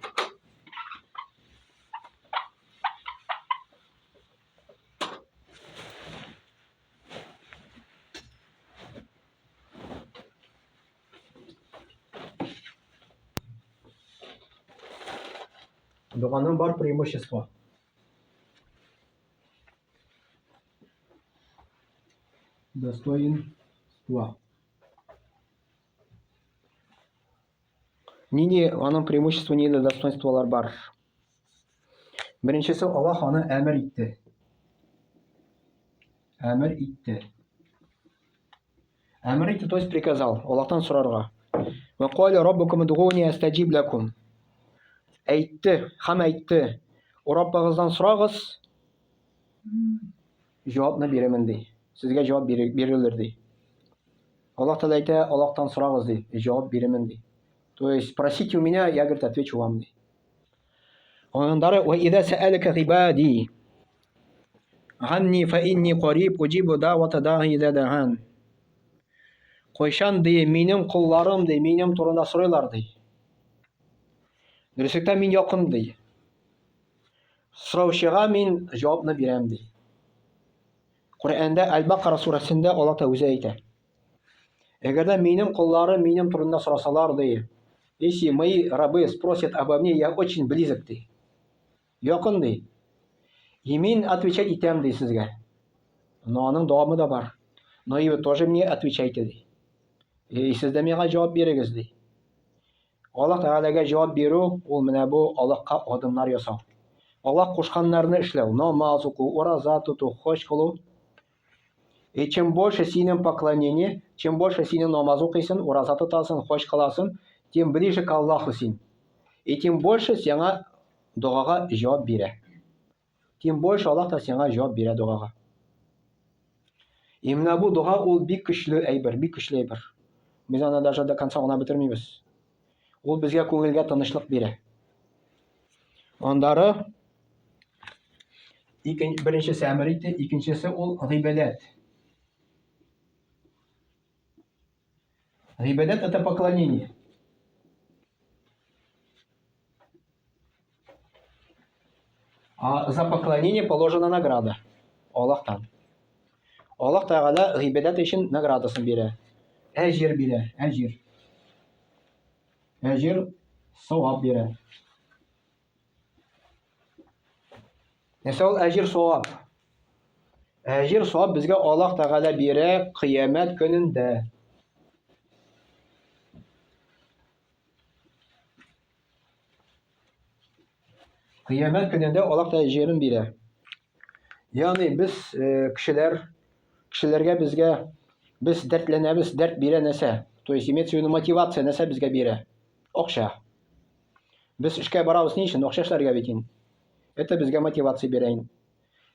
Дуганың бар преимущество. Достоинство. Нинди аның преимущество, нинди достоинстволар бар. Беренчесе, Аллаһ аны әмер итте. Әмер итте. Әмер итте, то есть приказал Аллаһтан сорарга. Ва қала раббукум удгуни астаджиб лакум. Әйтте, һәм әйтте, Раббыгыздан сорагыз, җавапны бирәмен ди. Сезгә җавап бирелер ди. Аллаһ Тәгалә әйтә, Аллаһтан сорагыз ди, җавап бирәмен ди. То есть просите у меня, я, говорит, отвечу вам ди. Ондары ва идza саалака ибади анни фа инни қариб уҗибу даъвата да'i иза даъан. Кайчан ди, минем кулларым ди, минем турында сорыйлар ди. Дөреслектә мин якын ди. Сораучыга мин җавапны бирәм ди. Коръәндә Әл-Бакара сурәсендә Аллаһ Тәгалә үзе әйтә. Әгәр минем кулларым минем турында сорасалар ди, если мои рабы спросят обо мне, я очень близок ди. Якын ди. И мин отвечать итәм ди сезгә. Но аның дәвамы да бар. Но и вы тоже мне отвечайте ди. И сез дә миңа җавап бирегез ди. Аллаһ Тәгаләгә җавап бирү, ул менә бу Аллаһка адымнар ясау. Аллаһ кушканнарны эшләү, намаз уку, ураза тоту, хаҗ кылу. И чем больше синең поклонение, чем больше синең намаз укыйсың, ураза тотасың, хаҗ кыласың, тем ближе к Аллаху син. И тем больше сиңа дугага җавап бирә. тем больше Аллах та сиңа җавап бирә дугага. Именно бу дуга ул бик көчле әйбер, бик көчле әйбер. Без аны даже до конца гына бетермибез. Ул безгә күңелгә тынычлык бирә. Аннары беренчесе әмер итте, икенчесе ул гыйбадат. Гыйбадат это поклонение. А за поклонение положена награда Аллахтан. Аллах Тәгалә гыйбадат өчен наградасын бирә. Әҗир бирә, әҗир. Әҗир савап бирә. Нәрсә ул әҗир савап? Әҗир савап безгә Аллах Тәгалә бирә кыямәт көнендә. Кыямәт көнендә Аллах Тәгалә әҗирен бирә. Ягъни без кешеләргә безгә без дәртләнәбез, дәрт бирә нәрсә? То есть имеется в виду мотивация нәрсә безгә бирә? Акча. Без эшкә барабыз ни өчен? Акча эшләргә бит инде. Это безгә мотивация бирә инде.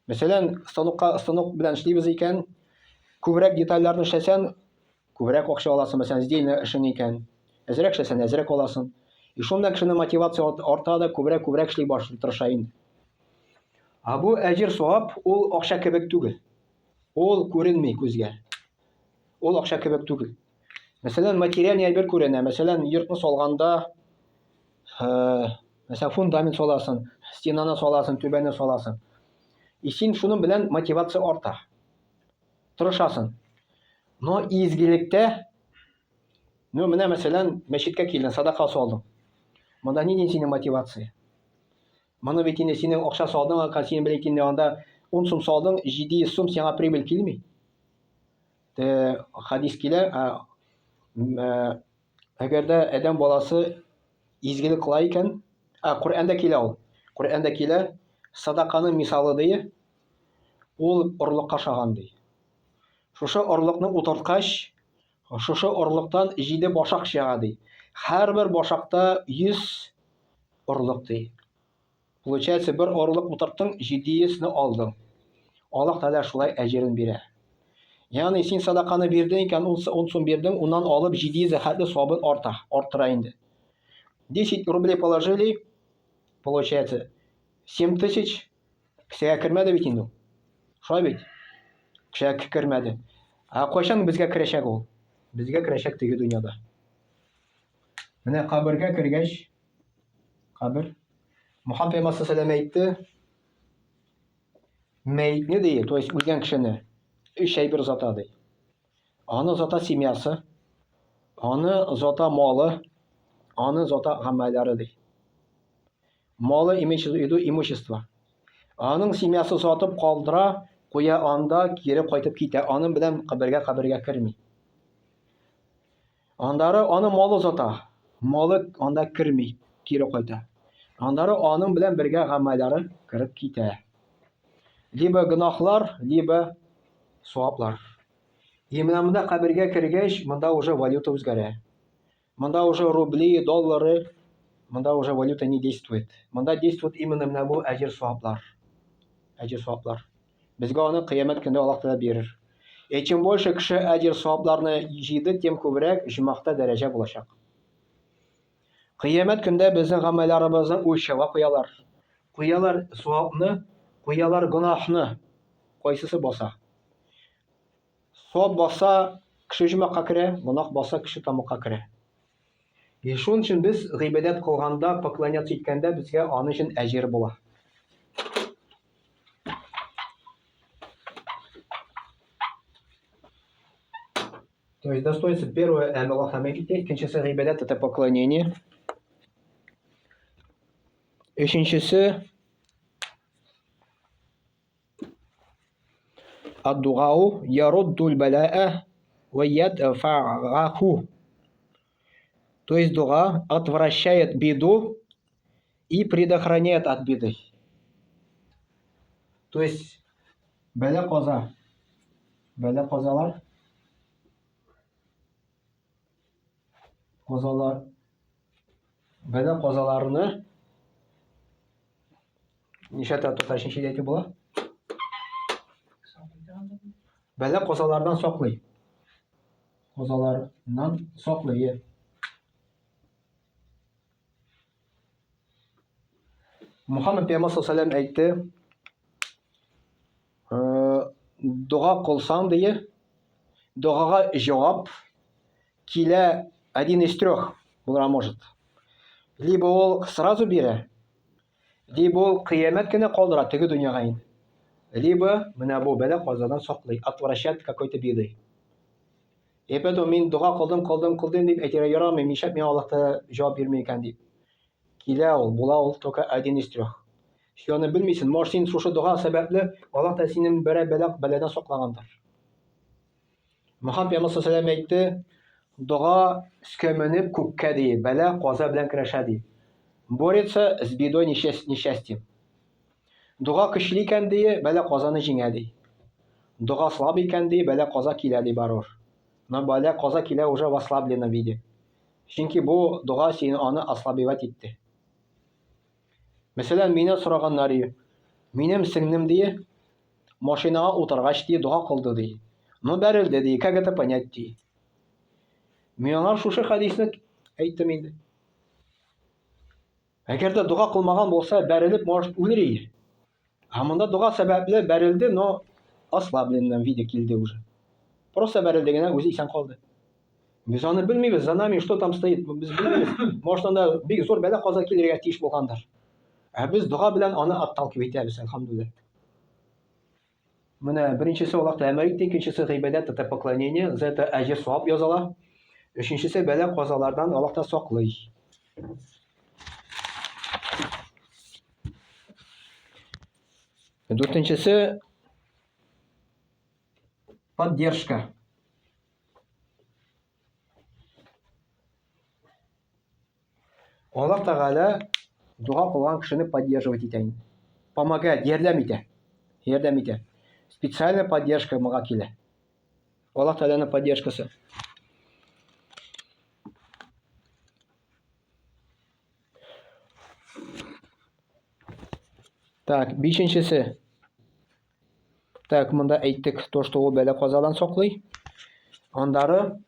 Мәсәлән, станок белән эшлибез икән, күбрәк детальләрне эшләсәң, күбрәк акча аласың. Мәсәлән, здейны эшен икән, әзрәк эшләсәң, әзрәк аласың. И шуның белән кешенең мотивация арта да күбрәк эшли башлый, тырыша инде. А бу әҗир савап ул акча кебек түгел. Ул күренми күзгә. Ул акча кебек түгел. Мәсәлән, материаль әйбер күренә. Мәсәлән, йортны салганда, мәсәлән, фундамент саласың, стенаны саласың, түбәне саласың. И син шуның белән мотивация арта. Тырышасың. Но изгелектә, менә мәсәлән, мәчеткә килдең, садака салдың. Монда ни синең мотивация? Моны бит инде синең акча салдың, син белән инде анда 10 сум салдың, 700 сум сиңа прибыль килми. Хадис килә, әгәр дә адәм баласы изгелек кыла икән, Коръәндә килә ул. Коръәндә килә, садаканың мисалы ди, ул орлыкка охшаган ди. Шушы орлыкны утырткач, шушы орлыктан 7 башак чыга ди. Һәрбер башакта 100 орлык ди. Получается, бер орлык утырттың, 700-ны алдың. Аллах Тәгалә шулай әҗерен бирә. Ягъни син садаканы бирдең икән, 10 сум бирдең, уннан алып 700 хәтле савабын арттыра инде. 10 рублей положили, получается 7000 кешегә кермәде бит инде. Шулай бит? Кешегә кермәде. Кайчан безгә керәчәк ул? Безгә керәчәк теге дөньяда. Менә кабергә кергәч, кабер Мөхәммәд Пәйгамбәр саллаллаһу алейһи әйтте, мәйтне ди, то есть үлгән кешене 3 әйбер зата ди. Аны зата семьясы, аны зата малы, аны зата гамәлләре ди. Малы имеется в виду имущество. Аның семьясы сатып калдыра, куя анда кире кайтып китә. Аның белән кабергә керми. Андары аны малы зата. Малы анда керми, кире кайта. Андары аның белән бергә гамәлләре киреп китә. Либо гынахлар, либо саваплар. И менә монда кабергә кергәч, монда уже валюта үзгәрә. Монда уже рубли, доллары, монда уже валюта не действует. Монда действует именно менә бу әҗир саваплар. Әҗир саваплар. Безгә аны кыямәт көндә Аллаһ Тәгалә бирер. Чем больше кеше әҗир савапларны җыйды, тем күбрәк җимахта дәрәҗә булачак. Кыямәт көндә безнең гамәлләребезне үлчәүгә куялар. Куялар савапны, куялар гынахны. Кайсысы баса? Савап баса, кеше җимахка керә, гынах баса, кеше тамакка керә. Шуның өчен без гыйбадат кылганда, поклоняться иткәндә безгә аны өчен әҗир була. То есть достоинство первое Аллаха Меките, икенчесе гыйбадат это поклонение. Өченчесе ад-дугау яруддул балаа ва ядфa'аху. То есть дуга отвращает беду и предохраняет от беды. То есть бәлә каза. Бәлә казалар. Бәлә казаларны Нишәтә татарча әйтеп була? Бәлә казалардан саклый. Казалардан саклый. Мухаммад пәйгамбәр саллаллаху алейһи ва сәлләм әйтте, дуга кылсаң дие, дугага җавап килә один из трех була может. Либо ул сразу бирә, либо ул кыямәт көне калдыра теге дөньяга инде. Либо менә бу бәлә казадан саклый, отвращает какой-то бедой. И поэтому мин дуга кылдым дип әйтергә ярамый, мишәп миңа Аллаһ җавап бирми икән дип. Килә ул, була ул только один из трех. Шуны белмисең, может син шушы дуга сәбәпле Аллаһ та синең бәладән саклагандыр. Мөхәммәд пәйгамбәр саллаллаху алейһи ва сәлләм әйтте, дуга скәменеп күккә ди, бәла каза белән көрәшә ди. Борется с бедой несчастьем. Дуга көчле икән ди, бәла казаны җиңә ди. Дуга слаб икән ди, бәла каза килә ди барыр. Но бәла каза килә уже в ослабленном виде. Чөнки бу дуга сине аны ослабевать итте. Мәсәлән, мине сораганнар ди. Минем сеңнем ди, машинага утыргач ди, дуга кылды ди. Ну бәрелде ди, как это понять ди. Миңа шушы хадисне әйттем инде. Әгәр дә дуга кылмаган булса, бәрелеп может үлер иде. А монда дуга сәбәпле бәрелде, но ослабленном виде килде уже. Просто бәрелде генә, үзе исән калды. Без аны белмибез, за нами что там стоит, без белмибез. Может анда бик зур бәла каза килергә тиеш булгандыр. Ә без дуга белән аны отталкивать итәбез, алхамдулилlah. Менә беренчесе Аллаһта әмер итте, икенчесе гыйбадәт, это поклонение, за это әҗр савап языла. Өченчесе бәла казалардан Аллаһ та саклый. Дүртенчесе поддержка. Аллаһ Тәгалә дуга кылган кешене поддерживать итә. Помогает, ярдәм итә. Ярдәм итә. Специальная поддержка моңа килә. Аллаһ Тәгаләнең поддержкасы. Так, бишенчесе. Так, монда әйттек, то, что ул бәла казадан саклый. Андары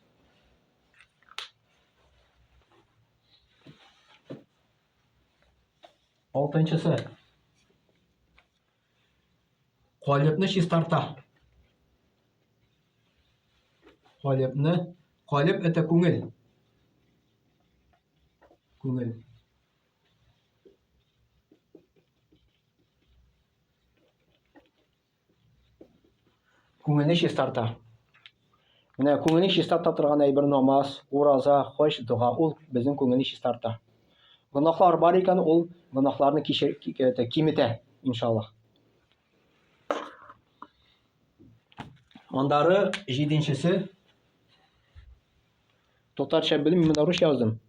алтынчысы. Калыпны чистарта. Калып это күңел. Күңел. Күңелне чистарта. Менә күңелне чистарта торган әйбер намаз, ураза, хаҗ, дуга ул безнең күңелне чистарта. Гынахлар бар икән, ул гынахларны киметә, иншаллах. Андары җиденчесе. Татарча белмим, мен русча яздым.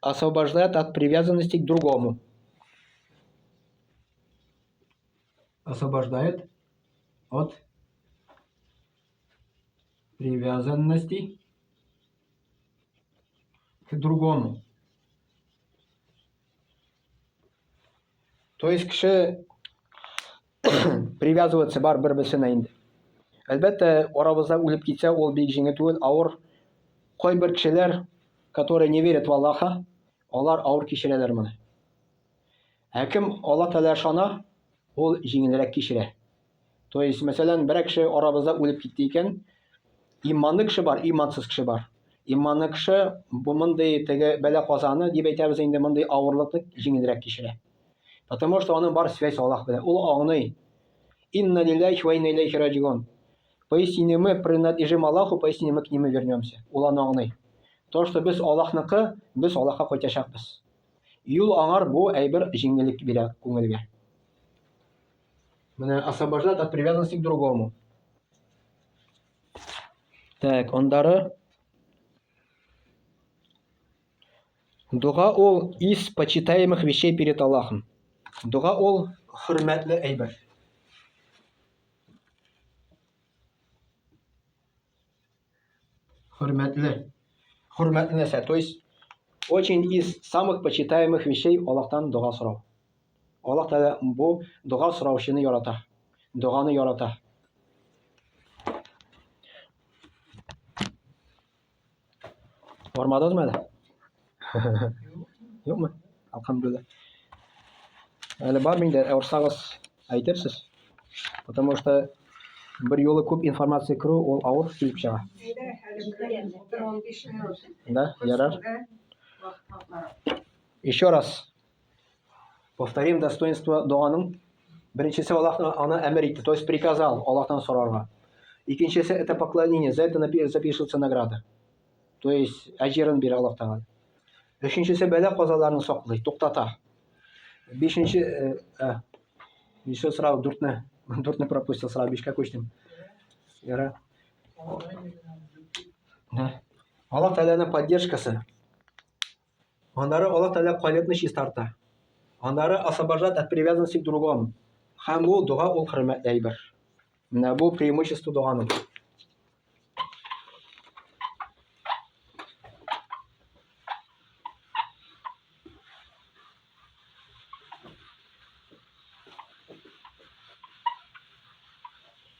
Освобождает от привязанности к другому. Освобождает от привязанности к другому. То есть кеше привязываться бар бер-берсенә инде. Әлбәттә, арабызда үлеп китсә, ул бик җиңел түгел, авыр. Кайбер кешеләр, которые не верят в Аллаха, алар авыр кичерәләр моны. Кем Аллаһ Тәгалә ышана, ул җиңелрәк кичерә. То есть, мәсәлән, бер кеше арабызда үлеп китте икән, иманлы кеше бар, имансыз кеше бар. Иманлы кеше бу мондый теге бәла казаны дип әйтәбез инде, мондый авырлыкны җиңелрәк кичерә. Потому что аның бар связь Аллаһ белән. Ул аңлый. Инна лиллахи ва инна илейхи раҗиун. Поистине мы принадлежим Аллаху, поистине мы к нему вернемся. Ул аны аңлый. То, что без Аллаһныкы, без Аллаһка кайтачакбыз. Юл аңар бу әйбер җиңеллек бирә күңелгә. Менә освобождать от привязанности к другому. Так, ондары дуга ул из почитаемых вещей перед Аллахом. Дуга ул хөрмәтле әйбер. Хөрмәтле нәрсә. То есть очень из самых почитаемых вещей Аллаһтан дуга сорау. Аллаһ Тәгалә бу дуга сораучыны ярата. Дуганы ярата. Бармадыңызмы әле? Юкмы? Алхамдулилlah. Әле бар миндә, урсагыз әйтерсез. Потому что bir yo'li ko'p informatsiya kiruv, ул авыр килеп чыга. Да, ярар. Еще раз повторим достоинство дуаның. Беренчесе Аллаһ аны әмер итте, то есть приказал Аллаһтан сорарга. Икенчесе это поклонение, за это запишется награда. То есть әҗерен бирә Аллаһ Тәгалә. Өченчесе бәла казаларны саклый, туктата. Бишенче еще сразу дуртны пропустил, сразу бишкә күчтем. Яра. Аллаһ Тәгаләнең поддержкасы. Аннары Аллаһ Тәгалә калбны чистарта. Аннары освобождает от привязанности к другому. Һәм бу дуга ул хөрмәтле әйбер. Менә бу преимущество дуганың.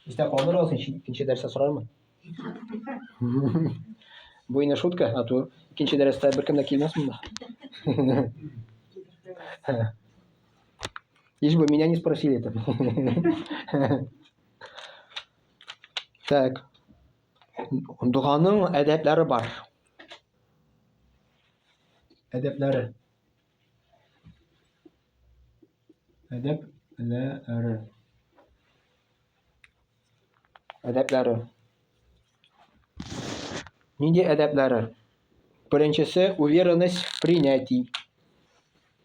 Истә калдырасың, икенче дәрестә сорармын. Бу инде шутка, а то икенче дәрестә беркем дә килмәс монда. Лишь бы меня не спросили это. Так. Дуганың әдәпләре бар. Әдәпләре. Әдәпләре. Нинди әдәпләре? Беренчесе уверенность в принятии.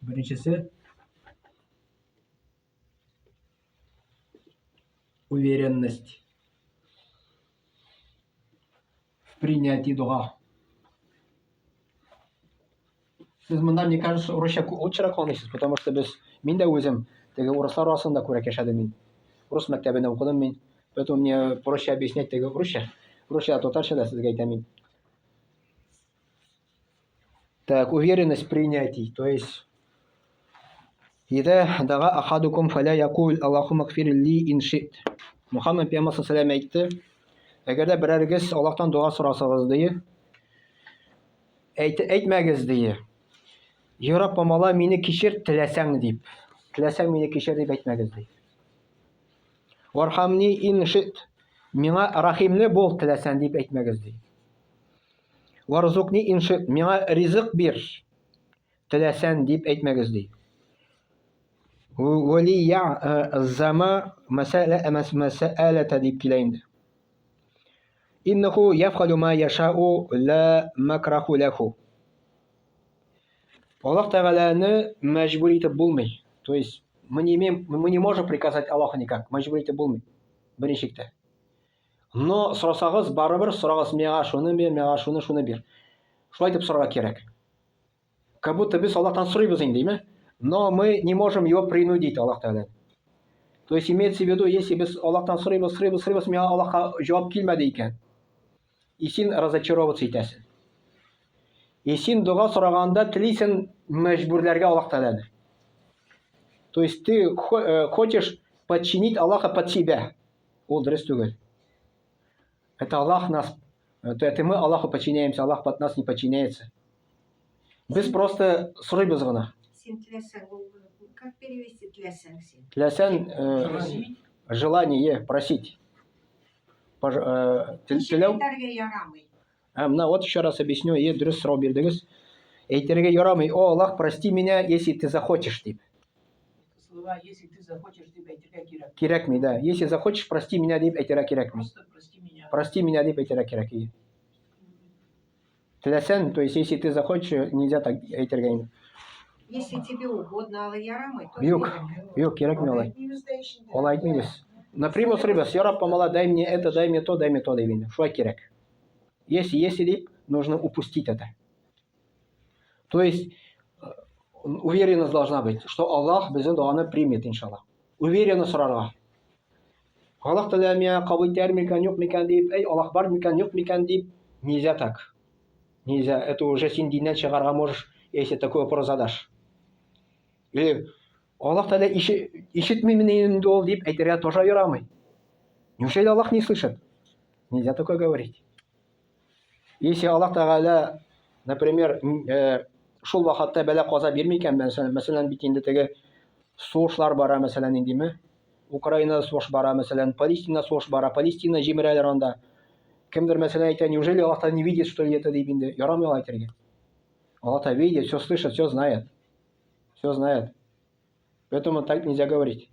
Беренчесе уверенность в принятии дуга. Сез монда, мне кажется, урысча лучшерак аңлыйсыз, потому что мин дә үзем теге урыслар арасында күрәк яшәдем мин. Урыс мәктәбендә укыдым мин. Поэтому мне проще объяснять теге урысча. Урысча татарча да сезгә әйтәм мин. Так, уверенность в принятии, то есть إذا دعا أحدكم فلا يقول اللهم اغفر لي إن شئت. Мөхәммәд пәйгамбәр саллаллаху алейһи ва әйтте, әгәр дә берәрегез Аллаһтан дуа сорасагыз дие, әйтмәгез дие. Ярап Алла мине кичер теләсәң дип. Теләсәң мине кичер дип әйтмәгез ди. Вархамни ин шит. Миңа рахимле бул теләсәң дип әйтмәгез ди. Варзукни ин шит. Миңа ризык бир теләсәң дип әйтмәгез ди. Валия зама мас'алата дип килә инде. Иннаху яф'алу ма яшау ла макраху лаху. Аллаһ Тәгаләне мәҗбүр итеп булмый. То есть мы не можем приказать Аллаху никак. Мәҗбүр итеп булмый. Беренчектә. Но сорасагыз, барыбер сорагыз, миңа шуны бир, миңа шуны бир. Шулай дип сорарга кирәк. Как будто без Аллаһтан сорыйбыз инде, димме? Но мы не можем его принудить, Аллаһ Тәгалә. То есть имеется в виду, если без Аллаһтан сорыйбыз, миңа Аллаһка җавап килмәде икән. И син разочароваться итәсең. И син дуга сораганда телисең мәҗбүрләргә Аллаһ Тәгаләне. То есть ты хочешь подчинить Аллаха под себя. Ул дөрес түгел. Это Аллах нас, это мы Аллаху подчиняемся, Аллах под нас не подчиняется. Без просто сорыйбыз гына. Син теләсәң, как перевести теләсәң син? Теләсәң желание просить. Теләү. Әйтергә ярамый. Мына вот еще раз объясню, и дөрес сорау бирдегез. Әйтергә ярамый. О, Аллах, прости меня, если ты захочешь, дип. Слова, если ты захочешь, дип әйтергә кирәк. Кирәкми, да. Если захочешь, прости меня, дип әйтергә кирәкми. Просто прости меня. Прости меня, дип әйтергә кирәк. Теләсәң, то есть если ты захочешь, нельзя так әйтергә инде. Если тебе угодно, алай ярамый, то Юк, кирәкми алай. Алай әйтмибез. Например, сорыйбыз, я Рабб, Алла, дай мне это, дай мне то, дип инде. Шулай кирәк. Если дип, нужно упустить это. То есть уверенность должна быть, что Аллах безнең дуаны примет, иншаллах. Уверенно сорарга. Аллаһ Тәгалә миңа кабул итәр микән, юк микән дип, Аллаһ бар микән, юк микән дип, нельзя так. Нельзя. Это уже син диннән чыгарга можешь, если такой вопрос задашь. Или Аллах Тәала ишетмеймени инде ул дип әйтергә тоже ярамый. Неужели Аллах не слышит? Нельзя такое говорить. Если Аллах Тәгалә, например, шул вакытта бәла каза бирми икән, мәсәлән, бит инде теге сугышлар бара, мәсәлән, индеме? Украинада сугыш бара, мәсәлән, Палестинада сугыш бара, Палестина җимерәләр анда. Кемдер мәсәлән әйтә, неужели Аллах Тәала не видит, что ли, это дип инде? Ярамый ул әйтергә. Аллах Тәала видит, все слышит, все знает. Все знает. Поэтому так нельзя говорить.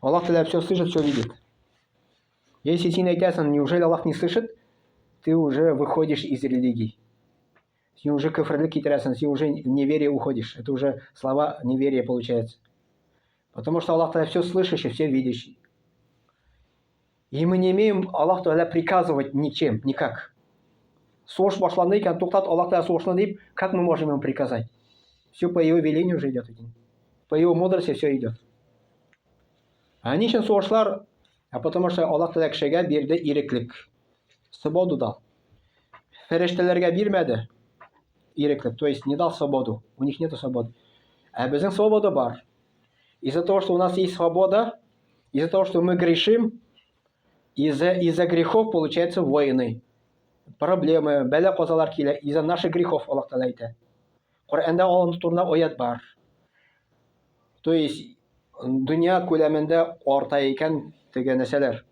Аллах Тәала все слышит, все видит. Если син әйтәсең, неужели Аллах не слышит, ты уже выходишь из религии. Син уже кафирлек китерәсең, син уже в неверие уходишь. Это уже слова неверия получается. Потому что Аллах Тәала все слышащий, все видящий. И мы не имеем Аллах Тәала приказывать ничем, никак. Сугыш башланды икән, туктат, Аллах Тәала сугышны дип, как мы можем ему приказать? Все по его велению уже идет. По его мудрости все идет. А ничем сугышлар, а потому что Аллах Тәала кешегә бирде иреклек. Свободу дал. Фәрештәләргә бирмәде иреклек, то есть не дал свободу. У них нет свободы. А безнең свобода бар. Из-за того, что у нас есть свобода, из-за того, что мы грешим, из-за грехов получаются войны, проблемы, бәла казалар килә, из-за наших грехов, Аллах Тәала әйтә. Коръәндә ул турында аят бар. То есть дөнья күләмендә арта икән теге нәрсәләр.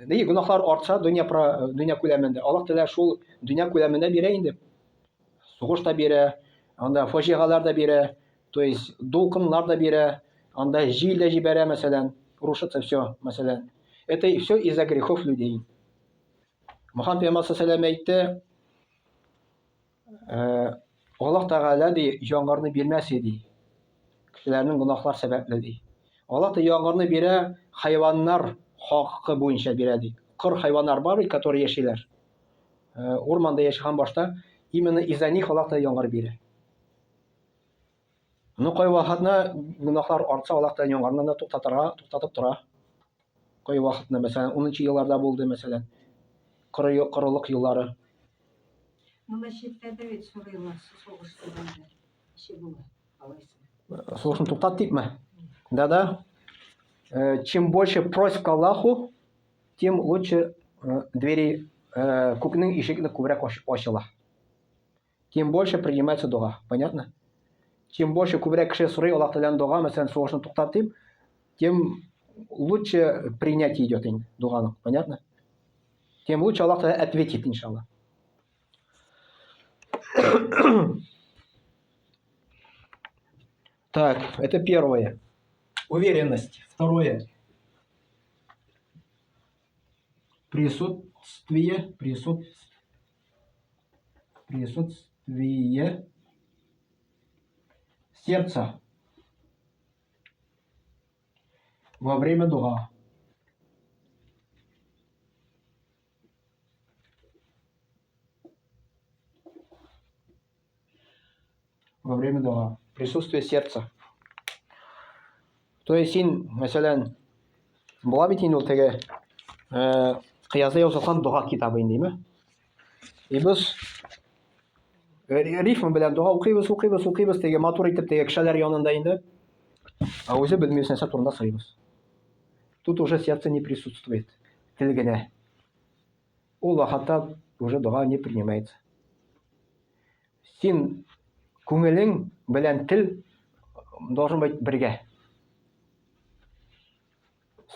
Гөнаһлар артса дөнья күләмендә. Аллах Тәала шул дөнья күләмендә бирә инде. Сугыш та бирә, анда фаҗигалар да бирә, то есть дулкынлар да бирә, анда җил дә җибәрә, мәсәлән, рушится все, мәсәлән. Это все из-за грехов людей. Мөхәммәд пәйгамбәр саллаллаху алейһи әйтте, Аллах Тәгалә ди яңгырны бирмәс иде. Кешеләрнең гөнаһлар сәбәпле ди. Аллах та яңгырны бирә, хайваннар хакы буенча бирә ди. Кыр хайваннар бар, которые яшиләр. Урманда яшәгән башта, именно из-за них Аллах та яңгыр бирә. Ну кай вакытна гөнаһлар артса, Аллах та яңгырны да туктатып тора. Кай вакытна, мәсәлән, 10-нчы елларда булды, мәсәлән, корылык еллары. Мәчеттәдә бит сорыйлар, сугыш булганда. Ише була. Алайса. Сугышны туктат дипме? Да. Чем больше просит к Аллаху, тем лучше двери күкнең ишегне күбрәк ачыла. Тем больше принимается дуга. Понятно? Чем больше күбрәк кеше сорый Аллах Тәгаләнән дуга, мәсәлән, сугышны туктат дип, тем лучше принятие идет дуганың. Понятно? Тем лучше Аллах Тәгалә ответит, иншаллах. Так, это первое. Уверенность. Второе. Присутствие сердца во время дуга. Во время дуга. Присутствие сердца. То есть син, мәсәлән, була бит инде ул теге кыязда язылган дуга китабы индеме? И без рифм белән дуга укыйбыз, теге матур итеп теге кешеләр янында инде. А үзе белмәс нәрсә турында сорыйбыз. Тут уже сердце не присутствует. Тел генә. Ул вакытта уже дуга не принимается. Син күңелең белән тел должен быть бергә.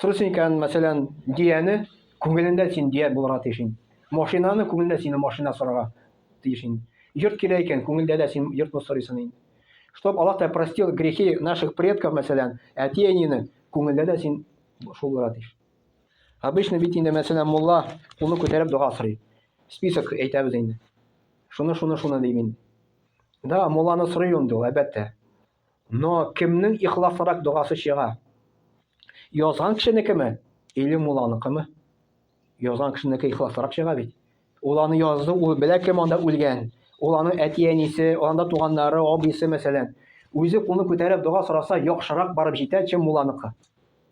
Сұрысын икән, мәсәлән, дияне күңелендә син дия булырга тиешин. Машинаны күңелендә син машина сорарга тиешин. Йорт кирәк икән, күңелдә дә син йортны сорыйсың инде. Чтоб Аллах та простил грехи наших предков, мәсәлән, әти-әнине, күңелдә дә син шул булырга тиеш. Обычно бит инде, мәсәлән, мулла кулны күтәреп дуга сорый. Список әйтәбез инде. Шуны дим инде. Да, мулланы сорый инде ул, әлбәттә. Но кемнең ихласлырак дугасы чыга? Язган кешенекеме? Или мулланыкымы? Язган кешенеке ихласлырак чыга бит. Ул аны язды, ул белә кем анда үлгән. Ул аны әти-әнисе, анда туганнары, абыйсы, мәсәлән. Үзе кулны күтәреп дуга сораса, яхшырак барып җитә, чем мулланыкы.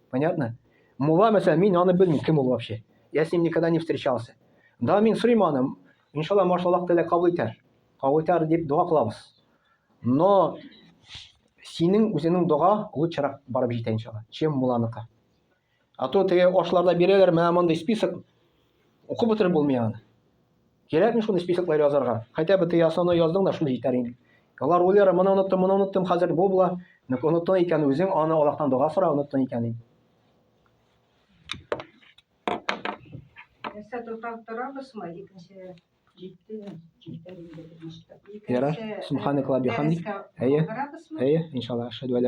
Понятно? Мулла, мәсәлән, мин аны белмим, кем ул вообще. Я с ним никогда не встречался. Да, мин сорыйм аны. Иншалла, машаллах, Тәгалә кабул итәр. Кабул итәр дип дуга кылабыз. Но синең үзеңнең дуга лучшерак барып җитә иншалла, чем муланыкы. А то теге ашларда бирәләр, менә мондый список укып бетереп булмый аны. Кирәкми шундый списоклар язарга. Хотя бы ты основной яздың да шундый җитәр инде. Алар уйлар, моны оныттым, хәзер бу була. Ник оныттың икән үзең, аны Аллаһтан дуга сора, оныттың икән инде. Нәрсә торабызмы? Икенче җитте. Ярар. Субханакалла бихамдик. Әйе. Әйе, иншалла. Ашһаду